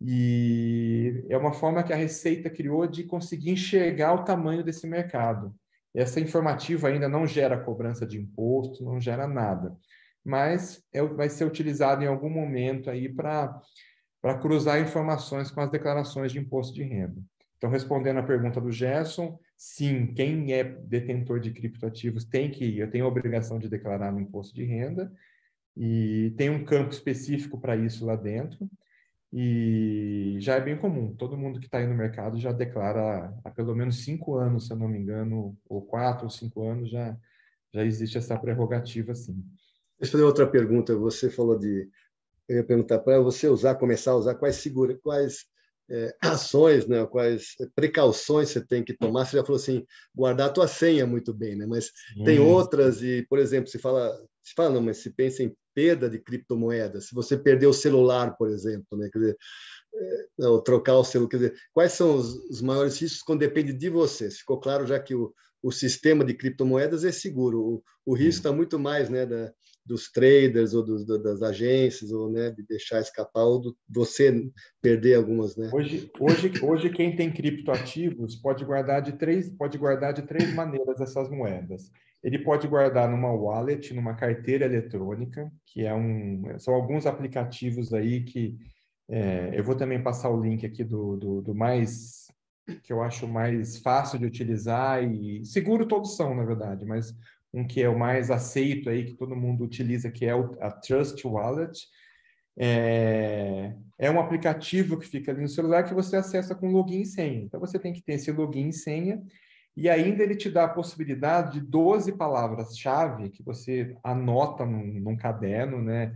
E é uma forma que a Receita criou de conseguir enxergar o tamanho desse mercado. Essa informativa ainda não gera cobrança de imposto, não gera nada, mas vai ser utilizado em algum momento aí para cruzar informações com as declarações de imposto de renda. Então, respondendo à pergunta do Gerson, sim, quem é detentor de criptoativos eu tenho a obrigação de declarar no imposto de renda, e tem um campo específico para isso lá dentro, e já é bem comum. Todo mundo que está aí no mercado já declara há pelo menos 5 anos, se eu não me engano, ou 4 ou 5 anos, já existe essa prerrogativa, sim. Deixa eu fazer outra pergunta. Você falou eu ia perguntar para você começar a usar quais ações, né, quais precauções você tem que tomar. Você já falou assim, guardar a tua senha muito bem, né? Mas tem outras, e, por exemplo, não, mas se pensa em perda de criptomoedas, se você perder o celular, por exemplo, né? Quer dizer, ou trocar o celular, quer dizer, quais são os maiores riscos quando depende de você? Ficou claro já que o sistema de criptomoedas é seguro, o risco está muito mais, né, dos traders ou das agências, ou, né, de deixar escapar, ou você perder algumas, né? Hoje quem tem criptoativos pode guardar de três maneiras essas moedas. Ele pode guardar numa wallet, numa carteira eletrônica, que são alguns aplicativos aí que eu vou também passar o link aqui do mais, que eu acho mais fácil de utilizar, e seguro todos são, na verdade, mas um que é o mais aceito aí, que todo mundo utiliza, que é a Trust Wallet. É um aplicativo que fica ali no celular que você acessa com login e senha. Então, você tem que ter esse login e senha, e ainda ele te dá a possibilidade de 12 palavras-chave que você anota num caderno, né?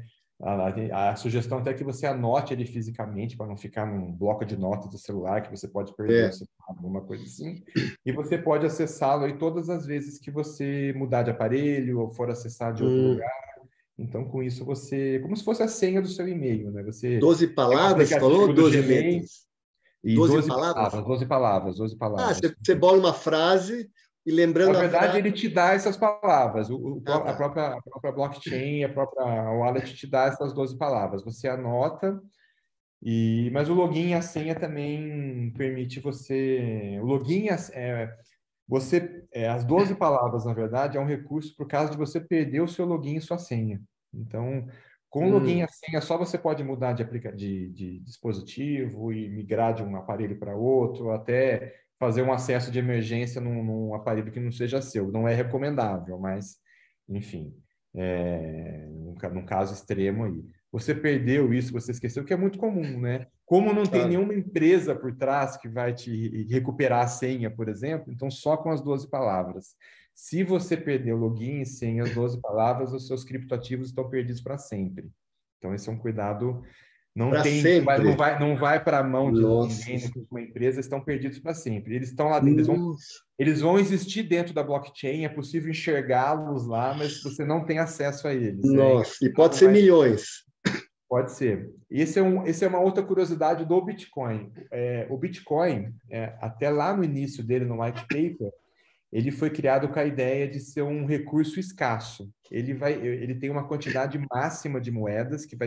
A sugestão até é que você anote ele fisicamente, para não ficar num bloco de notas do celular, que você pode perder o celular, alguma coisa assim. E você pode acessá-lo aí todas as vezes que você mudar de aparelho ou for acessar de outro lugar. Então, com isso, como se fosse a senha do seu e-mail, né? 12 palavras, falou? 12 letras? E 12 palavras? 12 palavras. Você bola uma frase e lembrando Na verdade, frase... ele te dá essas palavras. A própria blockchain, a própria wallet te dá essas 12 palavras. Você anota, mas o login e a senha também permite você... O login, as 12 palavras, na verdade, é um recurso para o caso de você perder o seu login e sua senha. Então, com o login e a senha, só você pode mudar de dispositivo e migrar de um aparelho para outro, até fazer um acesso de emergência num aparelho que não seja seu. Não é recomendável, mas, enfim, num caso extremo aí. Você perdeu isso, você esqueceu, que é muito comum, né? Como não tem nenhuma empresa por trás que vai te recuperar a senha, por exemplo, então só com as 12 palavras. Se você perder o login e senha, as 12 palavras, os seus criptoativos estão perdidos para sempre. Então, esse é um cuidado. Não vai para a mão de ninguém, de uma empresa, estão perdidos para sempre. Eles estão lá dentro, eles vão existir dentro da blockchain, é possível enxergá-los lá, mas você não tem acesso a eles. Nossa, e pode ser milhões. Pode ser. Esse é uma outra curiosidade do Bitcoin. O Bitcoin, até lá no início dele, no white paper, ele foi criado com a ideia de ser um recurso escasso. Ele tem uma quantidade máxima de moedas que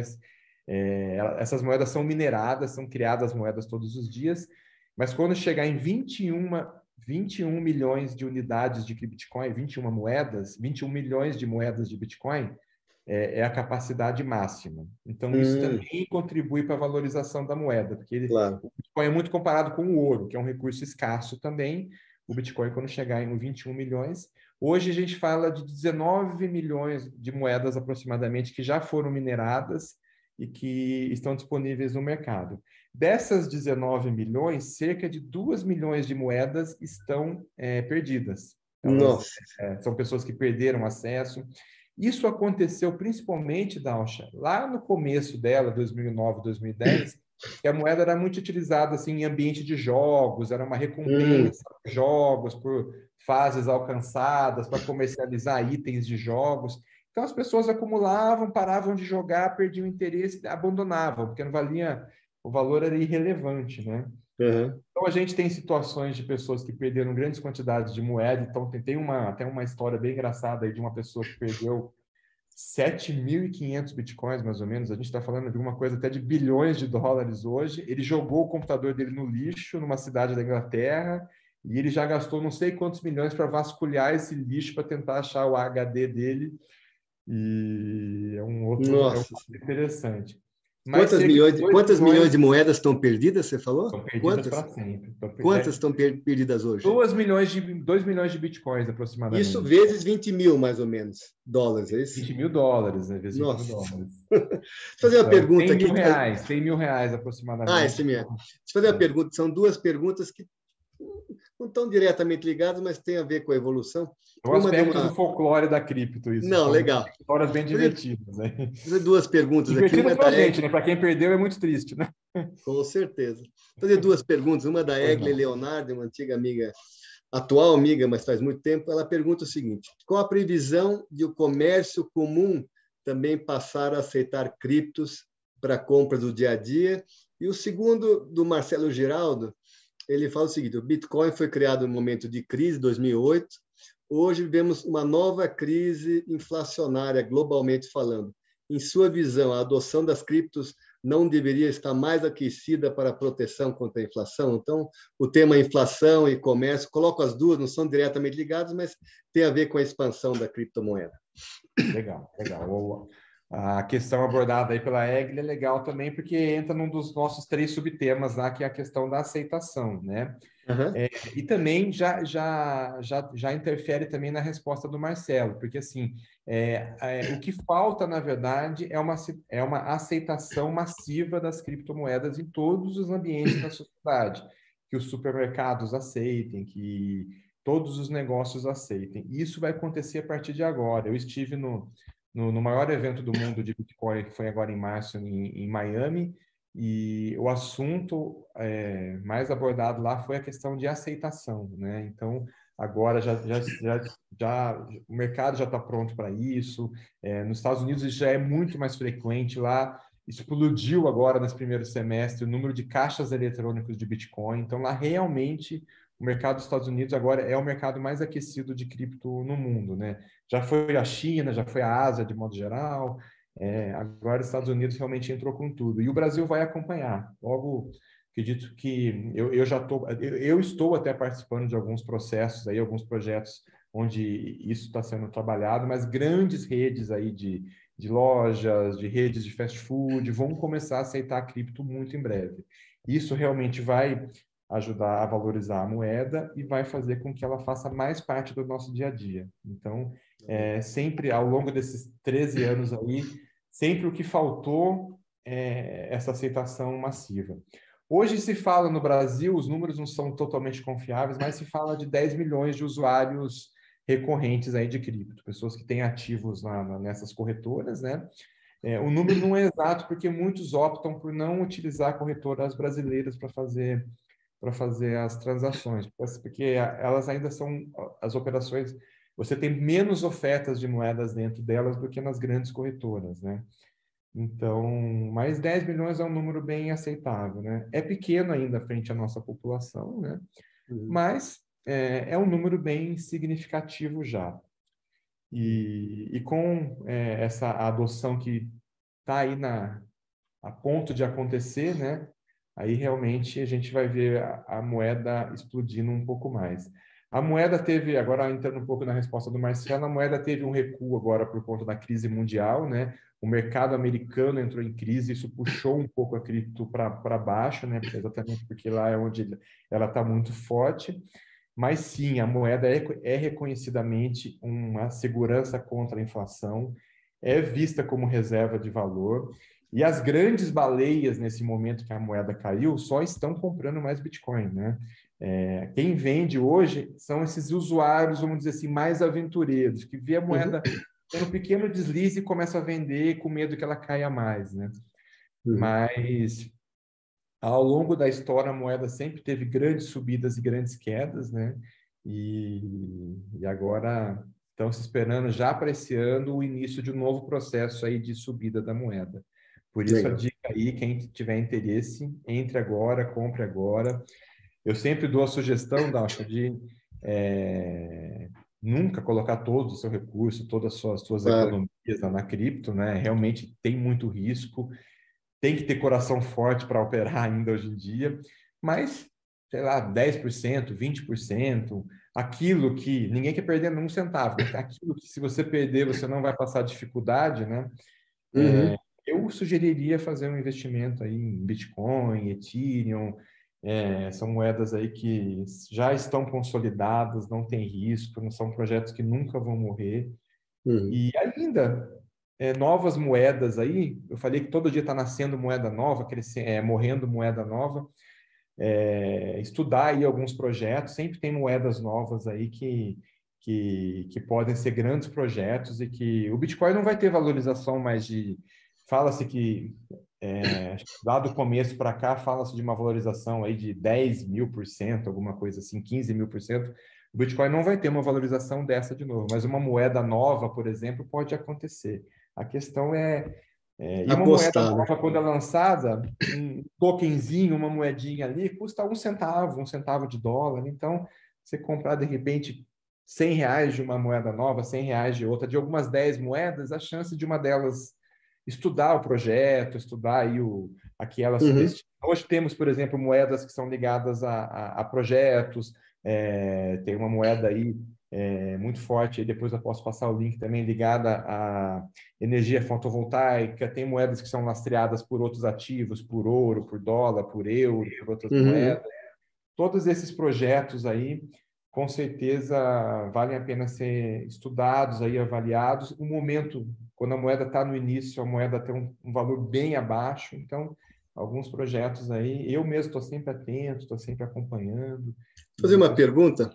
essas moedas são mineradas, são criadas moedas todos os dias, mas quando chegar em 21 milhões de unidades de Bitcoin, 21 milhões de moedas de Bitcoin, é a capacidade máxima. Então, isso também contribui para a valorização da moeda, porque o Bitcoin é muito comparado com o ouro, que é um recurso escasso também. O Bitcoin, quando chegar em 21 milhões, hoje a gente fala de 19 milhões de moedas aproximadamente que já foram mineradas e que estão disponíveis no mercado. Dessas 19 milhões, cerca de 2 milhões de moedas estão perdidas. São pessoas que perderam acesso. Isso aconteceu principalmente, Dalcha, lá no começo dela, 2009, 2010, que a moeda era muito utilizada assim, em ambiente de jogos, era uma recompensa por jogos, por fases alcançadas, para comercializar itens de jogos. Então, as pessoas acumulavam, paravam de jogar, perdiam o interesse, abandonavam, porque não valia, o valor era irrelevante, né? Uhum. Então, a gente tem situações de pessoas que perderam grandes quantidades de moeda. Então, tem até uma história bem engraçada aí de uma pessoa que perdeu 7.500 bitcoins, mais ou menos. A gente está falando de uma coisa até de bilhões de dólares hoje. Ele jogou o computador dele no lixo, numa cidade da Inglaterra, e ele já gastou não sei quantos milhões para vasculhar esse lixo para tentar achar o HD dele. E é um outro interessante. Mas quantas milhões de moedas estão perdidas, você falou? Estão perdidas para sempre. Quantas estão perdidas hoje? 2 milhões de bitcoins, aproximadamente. Isso vezes 20 mil, mais ou menos, dólares, é isso? 20 mil dólares, né? Vezes 20 Nossa. mil dólares. Deixa eu fazer uma pergunta aqui. 100 mil reais, aproximadamente. Ah, esse mesmo. Deixa eu fazer uma pergunta. São duas perguntas que não estão diretamente ligadas, mas tem a ver com a evolução. São aspectos do folclore da cripto, isso. Não, legal. Histórias bem divertidas. Né? Vou fazer duas perguntas aqui. Divertidas para a gente, né? Para quem perdeu é muito triste, né? Com certeza. Vou fazer duas perguntas. Uma da Egli Leonardo, uma antiga amiga, atual amiga, mas faz muito tempo. Ela pergunta o seguinte: qual a previsão de o comércio comum também passar a aceitar criptos para compra do dia a dia? E o segundo, do Marcelo Giraldo, ele fala o seguinte: o Bitcoin foi criado no momento de crise, 2008. Hoje vivemos uma nova crise inflacionária, globalmente falando. Em sua visão, a adoção das criptos não deveria estar mais aquecida para a proteção contra a inflação? Então, o tema inflação e comércio, coloco as duas, não são diretamente ligadas, mas tem a ver com a expansão da criptomoeda. Legal, legal. A questão abordada aí pela Egli é legal também, porque entra num dos nossos 3 subtemas lá, que é a questão da aceitação, né? Uhum. E também já interfere também na resposta do Marcelo, porque assim, o que falta, na verdade, é uma aceitação massiva das criptomoedas em todos os ambientes da sociedade, que os supermercados aceitem, que todos os negócios aceitem. E isso vai acontecer a partir de agora. Eu estive no maior evento do mundo de Bitcoin, que foi agora em março, em Miami, e o assunto mais abordado lá foi a questão de aceitação, né? Então, agora o mercado já está pronto para isso. Nos Estados Unidos isso já é muito mais frequente. Lá explodiu agora, nesse primeiro semestre, o número de caixas eletrônicos de Bitcoin. Então, lá realmente o mercado dos Estados Unidos agora é o mercado mais aquecido de cripto no mundo, né? Já foi a China, já foi a Ásia de modo geral. Agora os Estados Unidos realmente entrou com tudo. E o Brasil vai acompanhar. Logo, acredito que eu estou até participando de alguns processos aí, alguns projetos onde isso está sendo trabalhado, mas grandes redes aí de lojas, de redes de fast food vão começar a aceitar a cripto muito em breve. Isso realmente vai ajudar a valorizar a moeda e vai fazer com que ela faça mais parte do nosso dia a dia. Então, sempre ao longo desses 13 anos aí, sempre o que faltou é essa aceitação massiva. Hoje se fala no Brasil, os números não são totalmente confiáveis, mas se fala de 10 milhões de usuários recorrentes aí de cripto, pessoas que têm ativos nessas corretoras, né? O número não é exato porque muitos optam por não utilizar corretoras brasileiras para fazer as transações, porque elas ainda são as operações, você tem menos ofertas de moedas dentro delas do que nas grandes corretoras, né? Então, mais 10 milhões é um número bem aceitável, né? É pequeno ainda frente à nossa população, né? Mas é um número bem significativo já. E com essa adoção que está aí a ponto de acontecer, né? Aí realmente a gente vai ver a moeda explodindo um pouco mais. A moeda teve, agora entrando um pouco na resposta do Marcelo, a moeda teve um recuo agora por conta da crise mundial, né? O mercado americano entrou em crise, isso puxou um pouco a cripto para baixo, né? Exatamente porque lá é onde ela está muito forte. Mas sim, a moeda é reconhecidamente uma segurança contra a inflação, é vista como reserva de valor. E as grandes baleias, nesse momento que a moeda caiu, só estão comprando mais Bitcoin, né? Quem vende hoje são esses usuários, vamos dizer assim, mais aventureiros, que vê a moeda tem um pequeno deslize e começa a vender com medo que ela caia mais, né? Mas ao longo da história a moeda sempre teve grandes subidas e grandes quedas, né? E agora estão se esperando já para esse ano o início de um novo processo aí de subida da moeda. Por isso a Legal. dica aí, quem tiver interesse, entre agora, compre agora. Eu sempre dou a sugestão, Dalcio, de nunca colocar todo o seu recurso, todas as suas Claro. economias na cripto, né? Realmente tem muito risco, tem que ter coração forte para operar ainda hoje em dia, mas, sei lá, 10%, 20%, aquilo que ninguém quer perder um centavo, mas aquilo que se você perder você não vai passar dificuldade, né? Eu sugeriria fazer um investimento aí em Bitcoin, Ethereum, são moedas aí que já estão consolidadas, não tem risco, não são projetos que nunca vão morrer. E ainda, novas moedas aí, eu falei que todo dia está nascendo moeda nova, morrendo moeda nova. Estudar aí alguns projetos, sempre tem moedas novas aí que podem ser grandes projetos e que o Bitcoin não vai ter valorização mais de... Fala-se que, lá do começo para cá, fala-se de uma valorização aí de 10.000%, alguma coisa assim, 15.000%. O Bitcoin não vai ter uma valorização dessa de novo, mas uma moeda nova, por exemplo, pode acontecer. A questão e uma moeda Apostar, né? nova, quando é lançada, um tokenzinho, uma moedinha ali, custa um centavo de dólar. Então, você comprar, de repente, R$ 100 de uma moeda nova, R$ 100 de outra, de algumas 10 moedas, a chance de uma delas estudar o projeto, estudar aí a que ela se destina. Hoje temos, por exemplo, moedas que são ligadas a projetos, tem uma moeda aí muito forte, e depois eu posso passar o link também, ligada à energia fotovoltaica, tem moedas que são lastreadas por outros ativos, por ouro, por dólar, por euro, por outras moedas. Todos esses projetos aí, com certeza, valem a pena ser estudados, aí, avaliados. O momento, quando a moeda está no início, a moeda tem um valor bem abaixo, então, alguns projetos aí, eu mesmo estou sempre atento, estou sempre acompanhando. Fazer uma pergunta.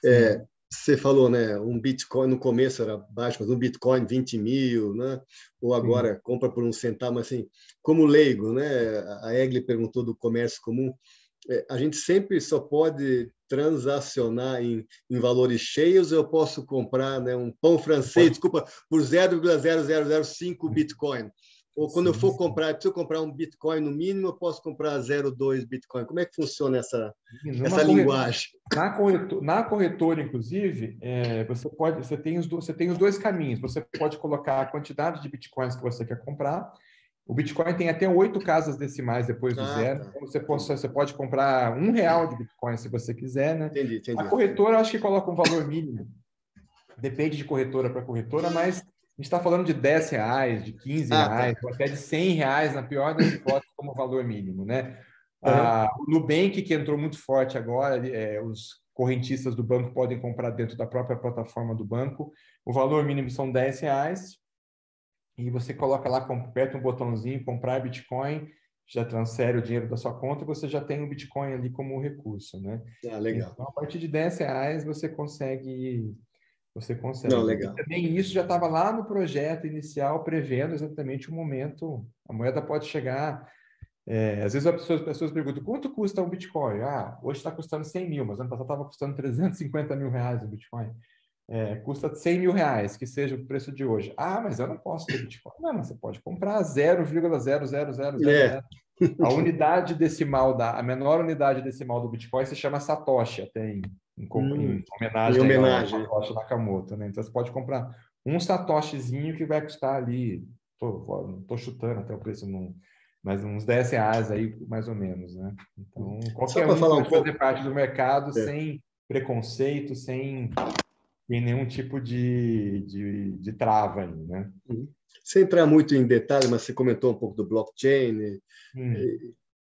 Sim. Você falou, né? Um Bitcoin no começo era baixo, mas um Bitcoin 20 mil, né? Ou agora compra por um centavo, mas assim, como leigo, né? A Egli perguntou do comércio comum. A gente sempre só pode transacionar em valores cheios. Eu posso comprar, né, um pão francês, desculpa, por 0,0005 Bitcoin. Ou quando eu for comprar, preciso comprar um Bitcoin no mínimo, eu posso comprar 0,2 Bitcoin. Como é que funciona essa linguagem? Na corretora, inclusive, você tem os dois caminhos. Você pode colocar a quantidade de Bitcoins que você quer comprar. O Bitcoin tem até 8 casas decimais depois do zero. Tá. Então, você pode comprar R$ 1 de Bitcoin se você quiser, né? Entendi. A corretora, eu acho que coloca um valor mínimo. Depende de corretora para corretora, mas a gente está falando de R$ 10, de R$ 15, Tá. ou até de R$ 100, na pior das hipóteses, como valor mínimo, né? O Nubank, que entrou muito forte agora, os correntistas do banco podem comprar dentro da própria plataforma do banco. O valor mínimo são R$ 10, e você coloca lá, aperta um botãozinho, comprar Bitcoin, já transfere o dinheiro da sua conta, você já tem o Bitcoin ali como recurso, né? Legal. Então, a partir de R$ 10, você consegue. Não, E legal. também isso já estava lá no projeto inicial, prevendo exatamente o momento. A moeda pode chegar. Às vezes as pessoas perguntam, quanto custa um Bitcoin? Hoje está custando 100 mil, mas ano passado estava custando R$ 350 mil o Bitcoin. Custa R$ 100 mil, que seja o preço de hoje. Mas eu não posso ter Bitcoin. Não, mas você pode comprar 0,00000. A unidade decimal, a menor unidade decimal do Bitcoin se chama Satoshi, até em homenagem ao Satoshi Nakamoto, né? Então você pode comprar um Satoshizinho que vai custar ali, não estou chutando até o preço, mas uns R$ 10 aí, mais ou menos, né? Então, qualquer um pode fazer parte do mercado sem preconceito, sem nenhum tipo de trava aí, né? Sem entrar muito em detalhe, mas você comentou um pouco do blockchain,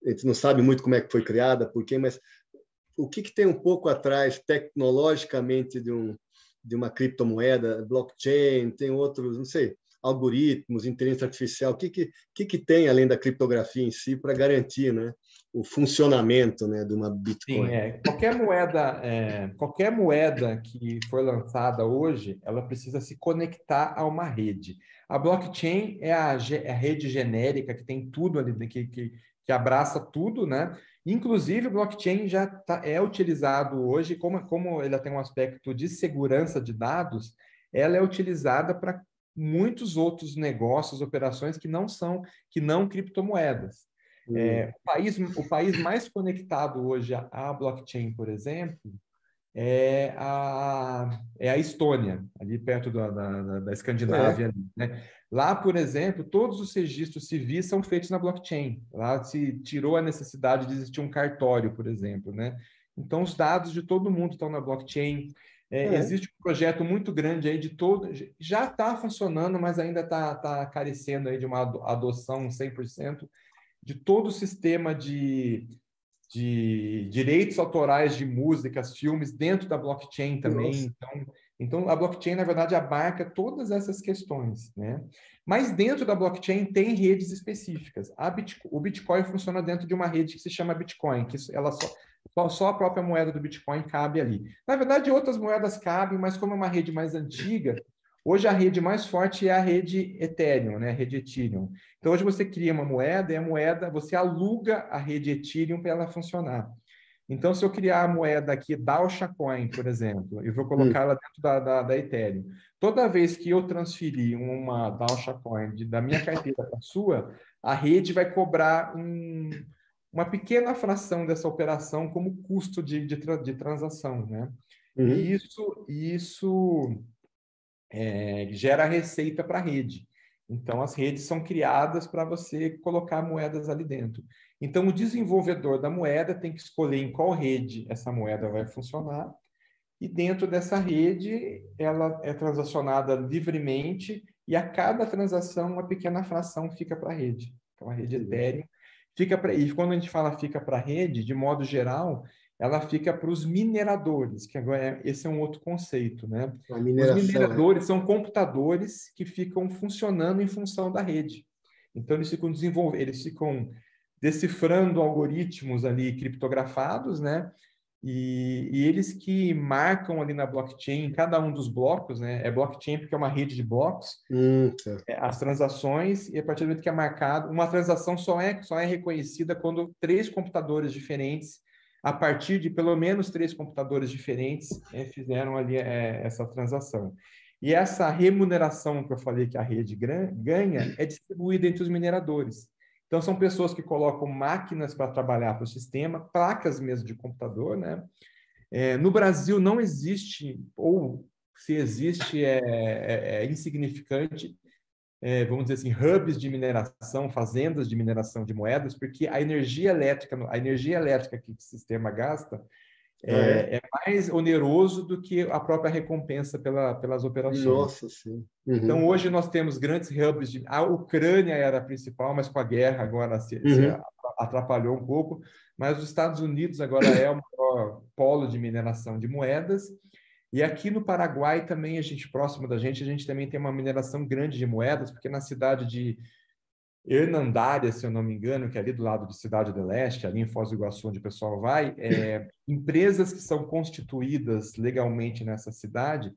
a gente não sabe muito como é que foi criada, por quê, mas o que tem um pouco atrás, tecnologicamente, de uma criptomoeda, blockchain, tem outros, não sei, algoritmos, inteligência artificial, o que tem além da criptografia em si para garantir, né, o funcionamento, né, de uma Bitcoin? Sim, qualquer moeda que for lançada hoje, ela precisa se conectar a uma rede. A blockchain é a rede genérica que tem tudo ali, que abraça tudo, né? Inclusive, o blockchain é utilizado hoje, como ele tem um aspecto de segurança de dados, ela é utilizada para muitos outros negócios, operações que não criptomoedas. O país mais conectado hoje à blockchain, por exemplo, é a Estônia, ali perto da Escandinávia. Ali, né? Lá, por exemplo, todos os registros civis são feitos na blockchain. Lá se tirou a necessidade de existir um cartório, por exemplo. Né? Então, os dados de todo mundo estão na blockchain. Existe um projeto muito grande aí já está funcionando, mas ainda está carecendo aí de uma adoção 100%. De todo o sistema de direitos autorais de músicas, filmes dentro da blockchain também. Então, a blockchain, na verdade, abarca todas essas questões, né? Mas dentro da blockchain tem redes específicas. O Bitcoin funciona dentro de uma rede que se chama Bitcoin, que ela só a própria moeda do Bitcoin cabe ali. Na verdade, outras moedas cabem, mas como é uma rede mais antiga, hoje a rede mais forte é a rede Ethereum, né? A rede Ethereum. Então, hoje você cria uma moeda e você aluga a rede Ethereum para ela funcionar. Então, se eu criar a moeda aqui, Daosha Coin, por exemplo, eu vou colocar ela dentro da Ethereum. Toda vez que eu transferir uma Daosha Coin da minha carteira para a sua, a rede vai cobrar uma pequena fração dessa operação como custo de transação, né? E isso gera receita para a rede. Então, as redes são criadas para você colocar moedas ali dentro. Então, o desenvolvedor da moeda tem que escolher em qual rede essa moeda vai funcionar, e dentro dessa rede, ela é transacionada livremente, e a cada transação, uma pequena fração fica para a rede. Então, a rede Ethereum e quando a gente fala fica para a rede, de modo geral, ela fica para os mineradores, que agora esse é um outro conceito, né? Os mineradores são computadores que ficam funcionando em função da rede. Então, eles ficam decifrando algoritmos ali criptografados, né? E eles que marcam ali na blockchain, cada um dos blocos, né? É blockchain porque é uma rede de blocos, as transações, e a partir do momento que é marcado, uma transação só é reconhecida quando 3 computadores diferentes, a partir de pelo menos 3 computadores diferentes, fizeram ali essa transação. E essa remuneração que eu falei que a rede ganha é distribuída entre os mineradores. Então, são pessoas que colocam máquinas para trabalhar para o sistema, placas mesmo de computador, né? No Brasil não existe, ou se existe, é insignificante, vamos dizer assim, hubs de mineração, fazendas de mineração de moedas, porque a energia elétrica que o sistema gasta é mais oneroso do que a própria recompensa pelas operações. Nossa, sim. Então, hoje nós temos grandes hubs. A Ucrânia era a principal, mas com a guerra agora se atrapalhou um pouco. Mas os Estados Unidos agora é o maior polo de mineração de moedas. E aqui no Paraguai também, próximo da gente, a gente também tem uma mineração grande de moedas, porque na cidade de Hernandária, se eu não me engano, que é ali do lado de Cidade do Leste, ali em Foz do Iguaçu, onde o pessoal vai, empresas que são constituídas legalmente nessa cidade,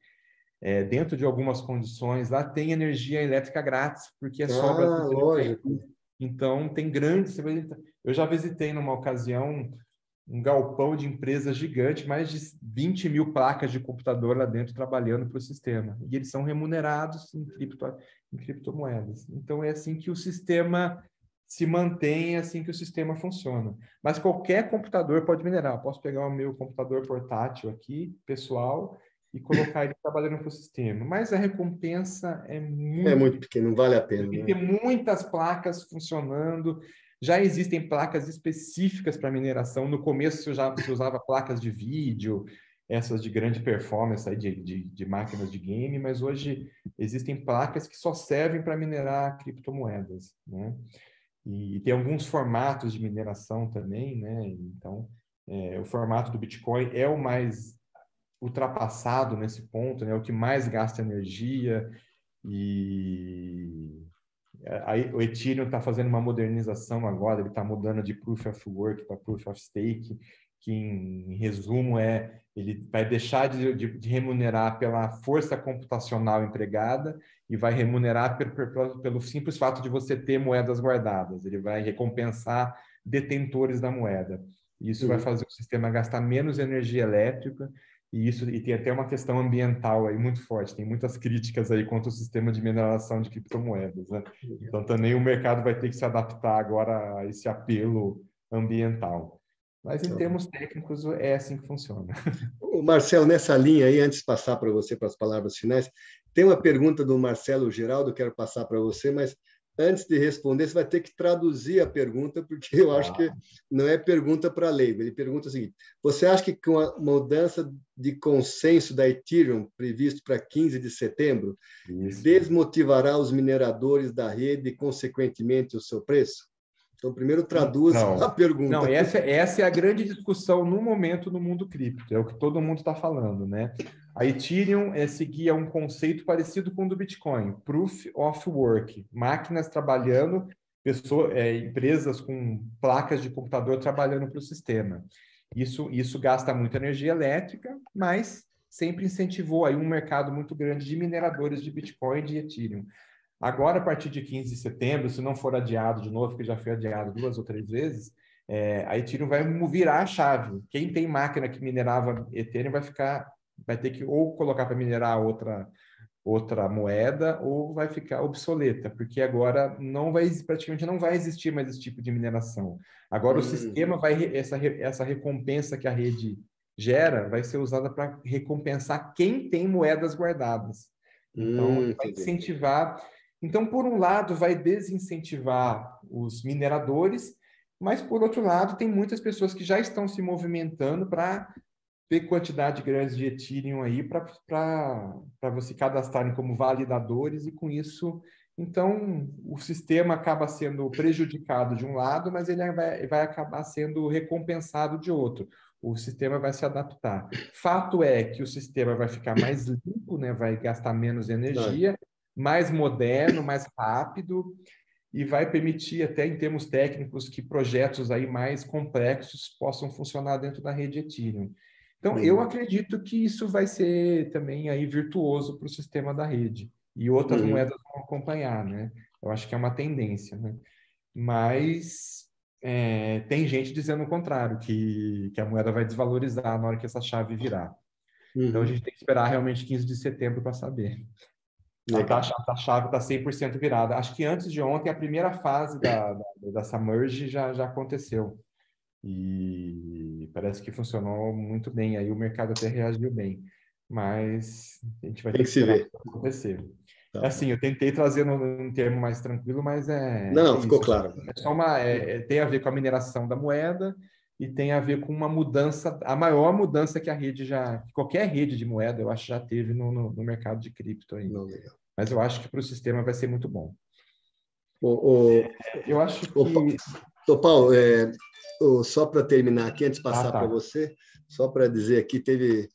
dentro de algumas condições, lá tem energia elétrica grátis, porque é sobra. Lógico. Então, tem grandes... Eu já visitei numa ocasião um galpão de empresa gigante, mais de 20 mil placas de computador lá dentro trabalhando para o sistema. E eles são remunerados em criptomoedas. Então, é assim que o sistema se mantém, é assim que o sistema funciona. Mas qualquer computador pode minerar. Eu posso pegar o meu computador portátil aqui, pessoal, e colocar ele trabalhando para o sistema. Mas a recompensa é muito pequena, não vale a pena. Tem que ter muitas placas funcionando. Já existem placas específicas para mineração. No começo se usava placas de vídeo, essas de grande performance aí de máquinas de game, mas hoje existem placas que só servem para minerar criptomoedas, né? E tem alguns formatos de mineração também, né? Então, o formato do Bitcoin é o mais ultrapassado nesse ponto, né? O que mais gasta energia. Aí, o Ethereum está fazendo uma modernização agora, ele está mudando de Proof of Work para Proof of Stake, que em resumo ele vai deixar de remunerar pela força computacional empregada e vai remunerar pelo simples fato de você ter moedas guardadas. Ele vai recompensar detentores da moeda. Isso vai fazer o sistema gastar menos energia elétrica e tem até uma questão ambiental aí muito forte. Tem muitas críticas aí contra o sistema de mineração de criptomoedas, né? Então também o mercado vai ter que se adaptar agora a esse apelo ambiental. Mas em termos técnicos é assim que funciona. O Marcelo, nessa linha aí, antes de passar para você para as palavras finais, tem uma pergunta do Marcelo Geraldo, quero passar para você, mas antes de responder, você vai ter que traduzir a pergunta, porque eu acho que não é pergunta para leigo. Ele pergunta o seguinte: você acha que com a mudança de consenso da Ethereum previsto para 15 de setembro, desmotivará os mineradores da rede e, consequentemente, o seu preço? Então, primeiro traduz a pergunta. Não, essa é a grande discussão no momento no mundo cripto, é o que todo mundo está falando, né? A Ethereum seguia um conceito parecido com o do Bitcoin, Proof of Work, máquinas trabalhando, empresas com placas de computador trabalhando para o sistema. Isso gasta muita energia elétrica, mas sempre incentivou aí um mercado muito grande de mineradores de Bitcoin e de Ethereum. Agora, a partir de 15 de setembro, se não for adiado de novo, porque já foi adiado 2 ou 3 vezes, a Ethereum vai virar a chave. Quem tem máquina que minerava Ethereum vai ter que ou colocar para minerar outra moeda ou vai ficar obsoleta, porque agora praticamente não vai existir mais esse tipo de mineração. Agora o sistema essa recompensa que a rede gera vai ser usada para recompensar quem tem moedas guardadas. Então, vai incentivar. Então, por um lado, vai desincentivar os mineradores, mas, por outro lado, tem muitas pessoas que já estão se movimentando para ter quantidade grande de Ethereum aí para você cadastrarem como validadores e, com isso, então, o sistema acaba sendo prejudicado de um lado, mas ele vai acabar sendo recompensado de outro. O sistema vai se adaptar. Fato é que o sistema vai ficar mais limpo, né? Vai gastar menos energia, mais moderno, mais rápido e vai permitir até em termos técnicos que projetos aí mais complexos possam funcionar dentro da rede Ethereum. Então, eu acredito que isso vai ser também aí virtuoso para o sistema da rede e outras moedas vão acompanhar, né? Eu acho que é uma tendência, né? Mas tem gente dizendo o contrário, que a moeda vai desvalorizar na hora que essa chave virar. Então, a gente tem que esperar realmente 15 de setembro para saber. A chave está 100% virada. Acho que antes de ontem, a primeira fase dessa merge já aconteceu. E parece que funcionou muito bem. Aí o mercado até reagiu bem. Mas a gente vai ter que esperar o que acontecer. Tá. Assim, eu tentei trazer num termo mais tranquilo, mas Não, ficou claro. É só tem a ver com a mineração da moeda e tem a ver com uma mudança, a maior mudança que qualquer rede de moeda, eu acho, já teve no mercado de cripto aí. Não, legal. Mas eu acho que para o sistema vai ser muito bom. Eu acho que... Paulo, só para terminar aqui, antes de passar para você, só para dizer aqui, teve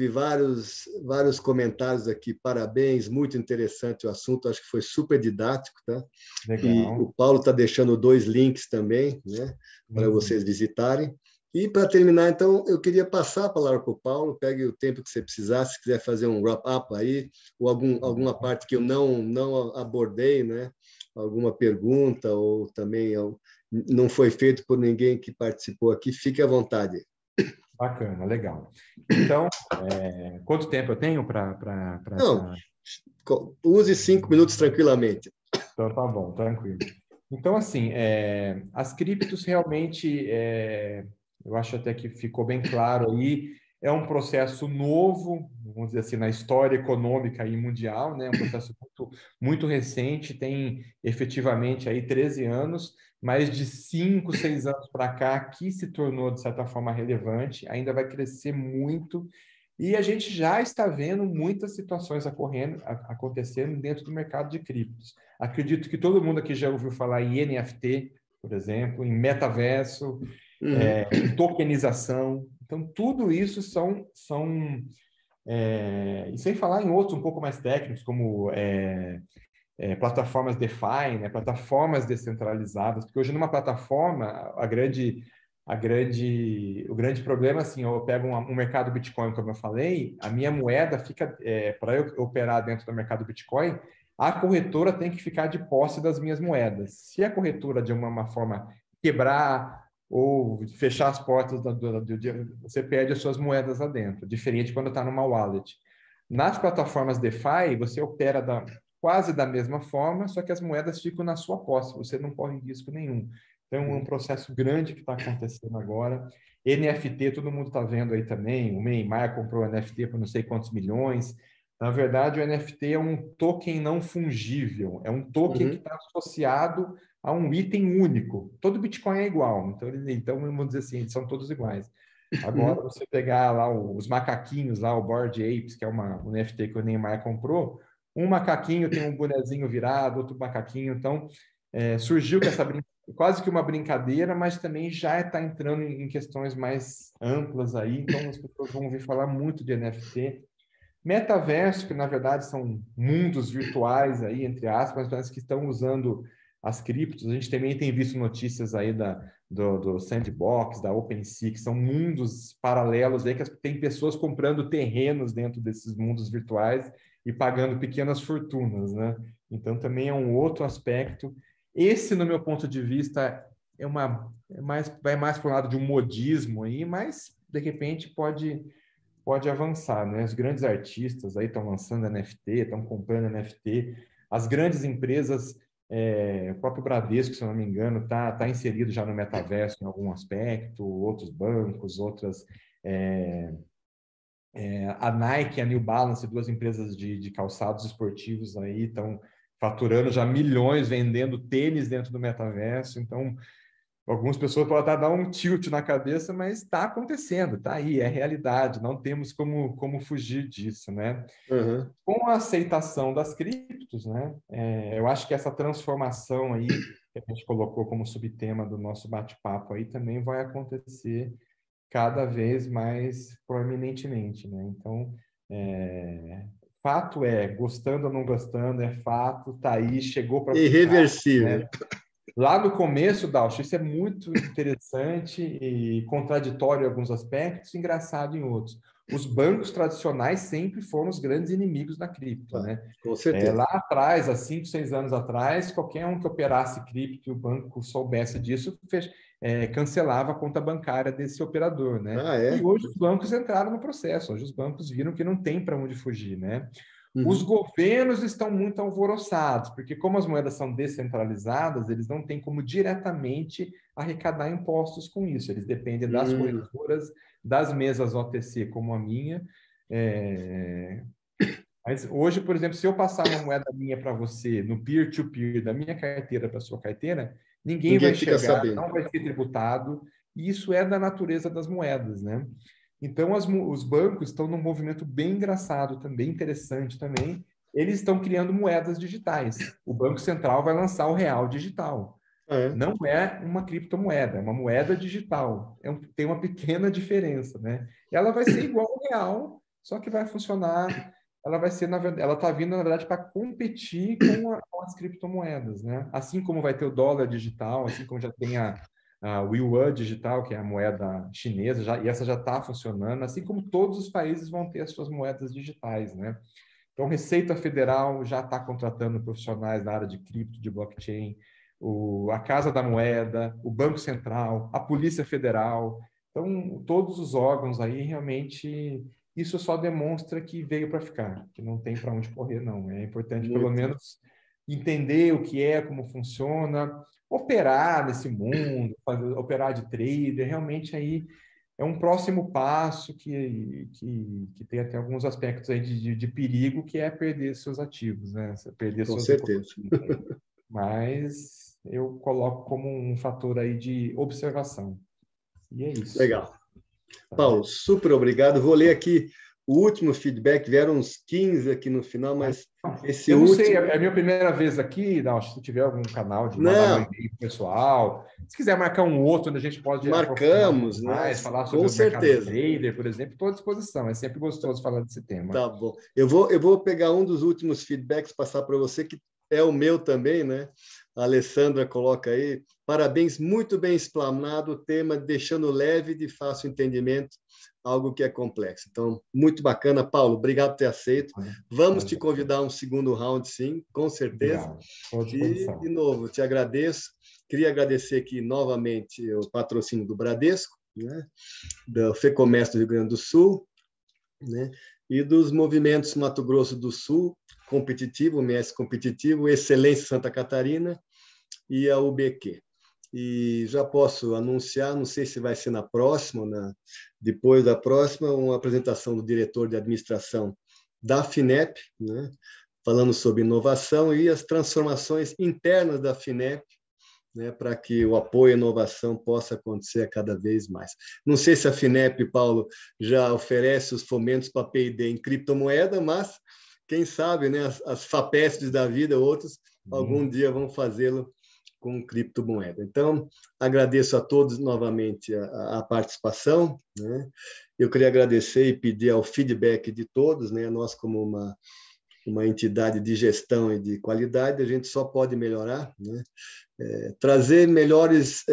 vários comentários aqui, parabéns, muito interessante o assunto, acho que foi super didático, tá? Legal. E o Paulo está deixando 2 links também, né, para vocês visitarem. E para terminar, então, eu queria passar a palavra para o Paulo, pegue o tempo que você precisar, se quiser fazer um wrap-up aí, ou alguma parte que eu não abordei, né? Alguma pergunta, ou também não foi feito por ninguém que participou aqui, fique à vontade. Bacana, legal. Então, quanto tempo eu tenho para Não, use 5 minutos tranquilamente. Então, tá bom, tranquilo. Então, assim, as criptos realmente, eu acho até que ficou bem claro aí, é um processo novo, vamos dizer assim, na história econômica e mundial, né? Um processo muito, muito recente, tem efetivamente aí 13 anos, mais de 5, 6 anos para cá, que se tornou, de certa forma, relevante, ainda vai crescer muito, e a gente já está vendo muitas situações acontecendo dentro do mercado de criptos. Acredito que todo mundo aqui já ouviu falar em NFT, por exemplo, em metaverso, em tokenização. Então, tudo isso e sem falar em outros um pouco mais técnicos, como plataformas DeFi, né, plataformas descentralizadas, porque hoje numa plataforma, o grande problema, assim, eu pego um mercado Bitcoin, como eu falei, a minha moeda fica, para eu operar dentro do mercado Bitcoin, a corretora tem que ficar de posse das minhas moedas. Se a corretora, de uma forma, quebrar ou fechar as portas, você perde as suas moedas lá dentro, diferente quando está numa wallet. Nas plataformas DeFi, você opera quase da mesma forma, só que as moedas ficam na sua posse, você não corre risco nenhum. Então, é um processo grande que está acontecendo agora. NFT, todo mundo está vendo aí também, o Neymar comprou NFT por não sei quantos milhões. Na verdade, o NFT é um token não fungível, é um token que está associado a um item único. Todo Bitcoin é igual, então vamos dizer assim, eles são todos iguais. Agora, você pegar lá os macaquinhos, lá, o Bored Apes, que é um NFT que o Neymar comprou, um macaquinho tem um bonezinho virado, outro macaquinho, então surgiu com essa quase que uma brincadeira, mas também já está entrando em questões mais amplas aí, então as pessoas vão ouvir falar muito de NFT. Metaverso, que na verdade são mundos virtuais aí, entre aspas, mas que estão usando as criptos. A gente também tem visto notícias aí do Sandbox, da OpenSea, que são mundos paralelos aí, que tem pessoas comprando terrenos dentro desses mundos virtuais e pagando pequenas fortunas, né? Então também é um outro aspecto. Esse, no meu ponto de vista, vai mais para o lado de um modismo aí, mas de repente pode avançar, né? Os grandes artistas aí estão lançando NFT, estão comprando NFT. As grandes empresas, o próprio Bradesco, se eu não me engano, tá inserido já no metaverso em algum aspecto, outros bancos, outras... a Nike e a New Balance, duas empresas de calçados esportivos aí, estão faturando já milhões vendendo tênis dentro do metaverso. Então, algumas pessoas podem até dar um tilt na cabeça, mas está acontecendo, está aí, é realidade, não temos como fugir disso, né? Com a aceitação das criptos, né? Eu acho que essa transformação aí, que a gente colocou como subtema do nosso bate-papo aí, também vai acontecer cada vez mais proeminentemente, né? Então, fato gostando ou não gostando, é fato, tá aí, chegou para ficar. Irreversível. Né? Lá no começo, Dalcio, isso é muito interessante e contraditório em alguns aspectos, engraçado em outros. Os bancos tradicionais sempre foram os grandes inimigos da cripto, né? Com certeza. Lá atrás, há 5, 6 anos atrás, qualquer um que operasse cripto e o banco soubesse disso, cancelava a conta bancária desse operador, né? E hoje os bancos entraram no processo, hoje os bancos viram que não tem para onde fugir, né? Os governos estão muito alvoroçados, porque como as moedas são descentralizadas, eles não têm como diretamente arrecadar impostos com isso. Eles dependem das corretoras, das mesas OTC como a minha. Mas hoje, por exemplo, se eu passar uma moeda minha para você no peer-to-peer, da minha carteira para a sua carteira, ninguém vai chegar, não vai ser tributado. E isso é da natureza das moedas, né? Então, os bancos estão num movimento bem engraçado também, interessante também. Eles estão criando moedas digitais. O Banco Central vai lançar o real digital. Não é uma criptomoeda, é uma moeda digital. Tem uma pequena diferença, né? Ela vai ser igual ao real, só que vai funcionar... Ela vai ser, ela está vindo, na verdade, para competir com as criptomoedas, né? Assim como vai ter o dólar digital, assim como já tem a Yuan digital, que é a moeda chinesa, e essa já está funcionando, assim como todos os países vão ter as suas moedas digitais, né? Então, a Receita Federal já está contratando profissionais na área de cripto, de blockchain, a Casa da Moeda, o Banco Central, a Polícia Federal. Então, todos os órgãos aí realmente... Isso só demonstra que veio para ficar, que não tem para onde correr, não. É importante, pelo menos, entender o que é, como funciona, operar nesse mundo, operar de trader, realmente aí é um próximo passo que tem até alguns aspectos aí de perigo, que é perder seus ativos, né? Perder Com suas certeza. Mas eu coloco como um fator aí de observação. E é isso. Legal. Paulo, super obrigado. Vou ler aqui o último feedback, vieram uns 15 aqui no final, mas esse último... Eu não sei, é a minha primeira vez aqui, se tiver algum canal de mandar um e-mail pessoal, se quiser marcar um outro, onde a gente pode marcamos, mais, né? falar sobre o mercado trader, por exemplo, estou à disposição, é sempre gostoso falar desse tema. Tá bom. Eu vou pegar um dos últimos feedbacks, passar para você, que é o meu também, né? A Alessandra coloca aí, parabéns, muito bem explanado o tema, deixando leve e de fácil entendimento, algo que é complexo. Então, muito bacana. Paulo, obrigado por ter aceito. Vamos te convidar a um segundo round, sim, com certeza. E, de novo, te agradeço. Queria agradecer aqui novamente o patrocínio do Bradesco, né? Do FEComércio do Rio Grande do Sul, né? E dos movimentos Mato Grosso do Sul, Competitivo, MS Competitivo, Excelência Santa Catarina e a UBQ. E já posso anunciar, não sei se vai ser na próxima, depois da próxima, uma apresentação do diretor de administração da FINEP, né? Falando sobre inovação e as transformações internas da FINEP, né, para que o apoio à inovação possa acontecer cada vez mais. Não sei se a FINEP, Paulo, já oferece os fomentos para P&D em criptomoeda, mas quem sabe, né, as FAPESPs da vida, outros, algum dia vão fazê-lo com criptomoeda. Então, agradeço a todos novamente a participação, né? Eu queria agradecer e pedir ao feedback de todos, né? Nós, como uma entidade de gestão e de qualidade, a gente só pode melhorar, né? Trazer melhores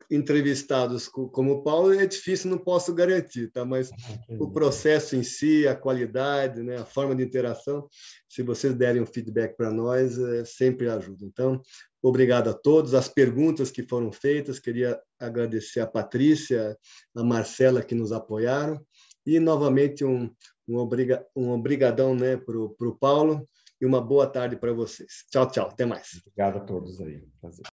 entrevistados como o Paulo é difícil, não posso garantir, tá? Mas o processo em si, a qualidade, né? A forma de interação, se vocês derem um feedback para nós, sempre ajuda. Então, obrigado a todos. As perguntas que foram feitas, queria agradecer a Patrícia, a Marcela, que nos apoiaram, e novamente um obrigadão, né, para o Paulo, e uma boa tarde para vocês. Tchau, tchau. Até mais. Obrigado a todos aí. Prazer.